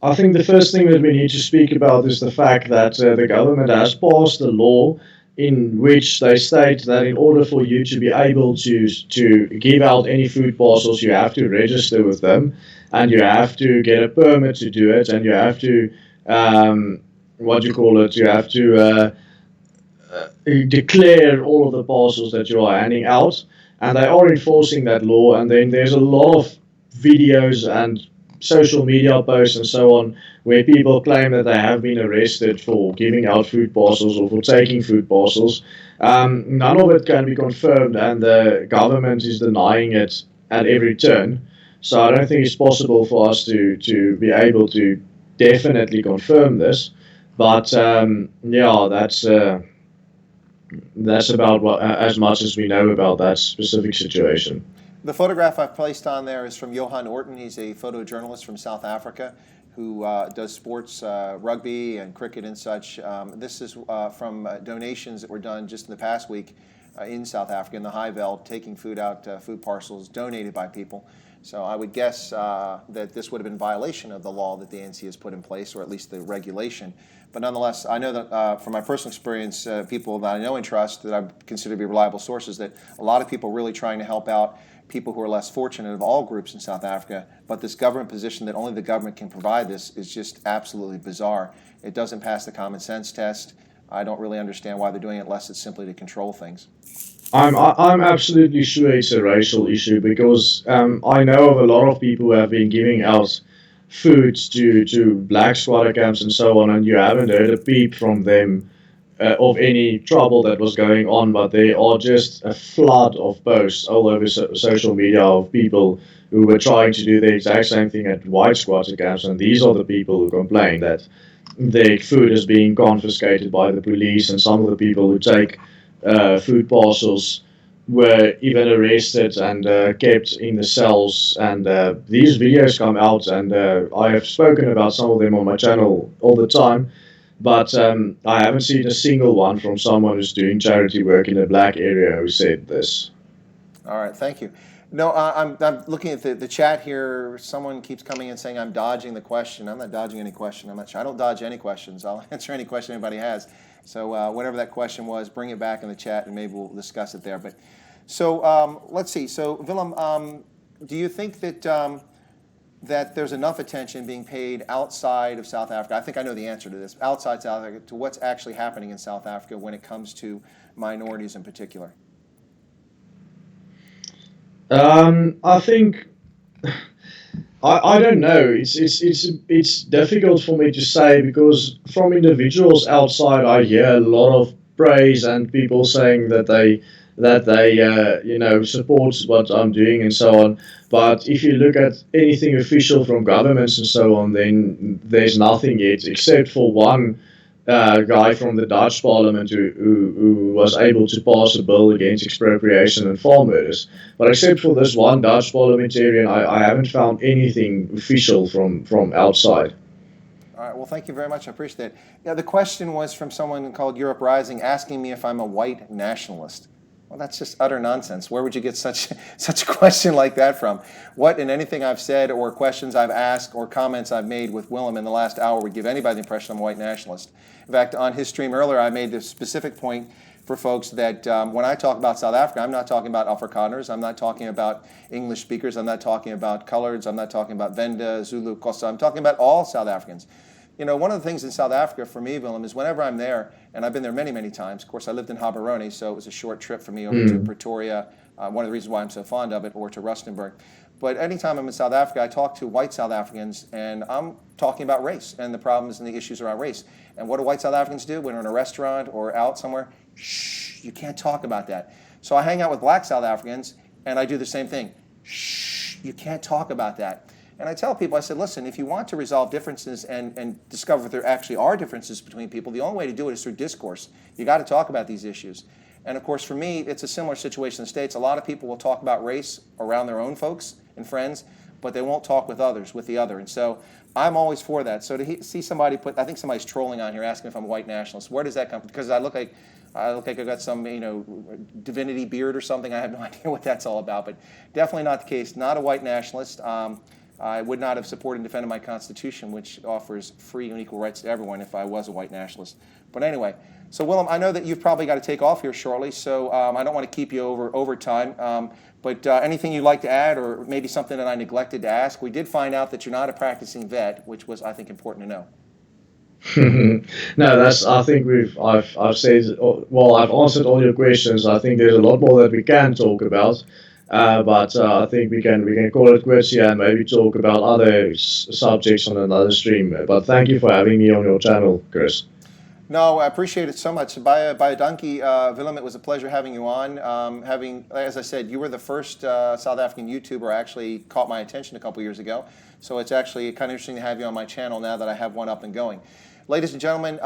Speaker 3: I think the first thing that we need to speak about is the fact that the government has passed a law in which they state that in order for you to be able to give out any food parcels, you have to register with them, and you have to get a permit to do it, and you have to what do you call it? You have to declare all of the parcels that you are handing out, and they are enforcing that law. And then there's a lot of videos and social media posts and so on where people claim that they have been arrested for giving out food parcels or for taking food parcels. None of it can be confirmed, and the government is denying it at every turn. So I don't think it's possible for us to be able to definitely confirm this. But yeah, that's about as much as we know about that specific situation.
Speaker 2: The photograph I've placed on there is from Johan Orton. He's a photojournalist from South Africa who does sports, rugby and cricket and such. This is from donations that were done just in the past week in South Africa, in the High Veld, taking food out, food parcels donated by people. So I would guess that this would have been violation of the law that the ANC has put in place, or at least the regulation. But nonetheless, I know that from my personal experience, people that I know and trust that I consider to be reliable sources, that a lot of people are really trying to help out people who are less fortunate of all groups in South Africa. But this government position that only the government can provide this is just absolutely bizarre. It doesn't pass the common sense test. I don't really understand why they're doing it unless it's simply to control things.
Speaker 3: I'm absolutely sure it's a racial issue because I know of a lot of people who have been giving out food to black squatter camps and so on, and you haven't heard a peep from them of any trouble that was going on. But there are just a flood of posts all over social media of people who were trying to do the exact same thing at white squatter camps, and these are the people who complain that their food is being confiscated by the police, and some of the people who take food parcels were even arrested and kept in the cells. And these videos come out, and I have spoken about some of them on my channel all the time. But I haven't seen a single one from someone who's doing charity work in a black area who said this.
Speaker 2: All right, thank you. No, I'm looking at the chat here. Someone keeps coming in saying I'm dodging the question. I'm not dodging any question. I'm not sure. I don't dodge any questions. I'll answer any question anybody has. So whatever that question was, bring it back in the chat and maybe we'll discuss it there. But so let's see. So Willem, do you think that that there's enough attention being paid outside of South Africa? I think I know the answer to this. Outside South Africa, to what's actually happening in South Africa when it comes to minorities in particular?
Speaker 3: I think I don't know. It's difficult for me to say because from individuals outside, I hear a lot of praise and people saying that they support what I'm doing and so on. But if you look at anything official from governments and so on, then there's nothing yet except for one guy from the Dutch parliament who was able to pass a bill against expropriation and farm murders. But except for this one Dutch parliamentarian, I haven't found anything official from outside.
Speaker 2: All right, well, thank you very much. I appreciate it. Yeah, the question was from someone called Europe Rising asking me if I'm a white nationalist. Well, that's just utter nonsense. Where would you get such a question like that from? What in anything I've said or questions I've asked or comments I've made with Willem in the last hour would give anybody the impression I'm a white nationalist. In fact, on his stream earlier, I made the specific point for folks that when I talk about South Africa, I'm not talking about Afrikaners, I'm not talking about English speakers, I'm not talking about coloreds, I'm not talking about Venda, Zulu, Xhosa, I'm talking about all South Africans. You know, one of the things in South Africa for me, Willem, is whenever I'm there, and I've been there many, many times. Of course, I lived in Gaborone, so it was a short trip for me over to Pretoria, one of the reasons why I'm so fond of it, or to Rustenburg. But anytime I'm in South Africa, I talk to white South Africans, and I'm talking about race and the problems and the issues around race. And what do white South Africans do when they're in a restaurant or out somewhere? Shh, you can't talk about that. So I hang out with black South Africans, and I do the same thing. Shh, you can't talk about that.
Speaker 4: And I tell people, I said, listen, if you want to resolve differences and discover if there actually are differences between people, the only way to do it is through discourse. You got to talk about these issues. And of course, for me, it's a similar situation in the States. A lot of people will talk about race around their own folks and friends, but they won't talk with others, with the other. And so I'm always for that. So to see somebody put, I think somebody's trolling on here asking if I'm a white nationalist. Where does that come from? Because I look like I've got some, divinity beard or something. I have no idea what that's all about, but definitely not the case. Not a white nationalist. I would not have supported and defended my Constitution, which offers free and equal rights to everyone, if I was a white nationalist. But anyway, so Willem, I know that you've probably got to take off here shortly, so I don't want to keep you over time. But anything you'd like to add, or maybe something that I neglected to ask? We did find out that you're not a practicing vet, which was, I think, important to know.
Speaker 3: No, that's. I think I've said. Well, I've answered all your questions. I think there's a lot more that we can talk about, but I think we can call it quits here and maybe talk about other subjects on another stream. But thank you for having me on your channel, Chris.
Speaker 4: No, I appreciate it so much. By donkey, Willem, it was a pleasure having you on. As I said, you were the first South African YouTuber actually caught my attention a couple years ago. So it's actually kind of interesting to have you on my channel now that I have one up and going. Ladies and gentlemen,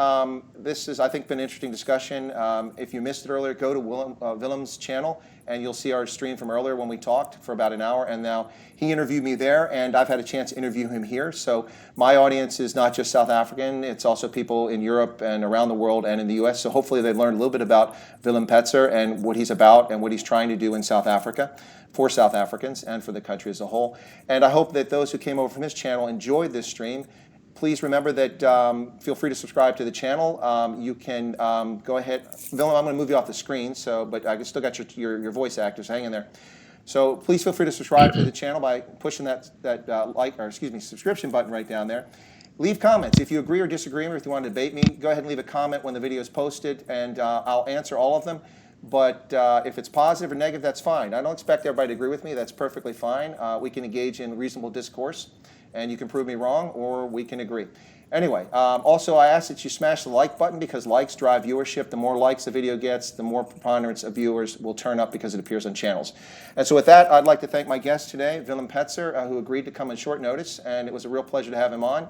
Speaker 4: this has, I think, been an interesting discussion. If you missed it earlier, go to Willem's channel, and you'll see our stream from earlier when we talked for about an hour. And now he interviewed me there, and I've had a chance to interview him here. So my audience is not just South African. It's also people in Europe and around the world and in the U.S. So hopefully they learned a little bit about Willem Petzer and what he's about and what he's trying to do in South Africa for South Africans and for the country as a whole. And I hope that those who came over from his channel enjoyed this stream. Please remember that feel free to subscribe to the channel. You can go ahead. Willem, I'm going to move you off the screen, but I still got your voice actors. Hang in there. So please feel free to subscribe to the channel by pushing that subscription button right down there. Leave comments. If you agree or disagree, or if you want to debate me, go ahead and leave a comment when the video is posted, and I'll answer all of them. But if it's positive or negative, that's fine. I don't expect everybody to agree with me. That's perfectly fine. We can engage in reasonable discourse, and you can prove me wrong, or we can agree. Anyway, also I ask that you smash the like button, because likes drive viewership. The more likes the video gets, the more preponderance of viewers will turn up because it appears on channels. And so with that, I'd like to thank my guest today, Willem Petzer, who agreed to come on short notice, and it was a real pleasure to have him on.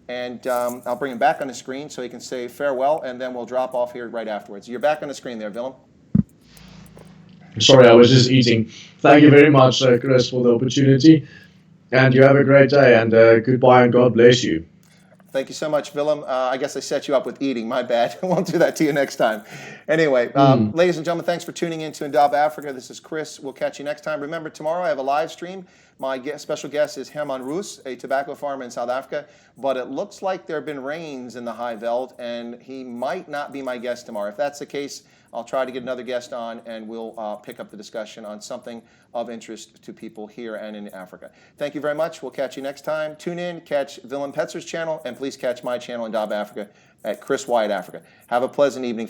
Speaker 4: And I'll bring him back on the screen so he can say farewell, and then we'll drop off here right afterwards. You're back on the screen there, Willem.
Speaker 3: Sorry, I was just eating. Thank you very much, Chris, for the opportunity. And you have a great day, and goodbye, and God bless you.
Speaker 4: Thank you so much, Willem. I guess I set you up with eating. My bad. I won't do that to you next time. Anyway, ladies and gentlemen, thanks for tuning in to Indaba Africa. This is Chris. We'll catch you next time. Remember, tomorrow I have a live stream. My special guest is Herman Roos, a tobacco farmer in South Africa. But it looks like there have been rains in the High Veld, and he might not be my guest tomorrow. If that's the case, I'll try to get another guest on, and we'll pick up the discussion on something of interest to people here and in Africa. Thank you very much. We'll catch you next time. Tune in, catch Willem Petzer's channel, and please catch my channel, Indaba Africa, at Chris Wyatt Africa. Have a pleasant evening.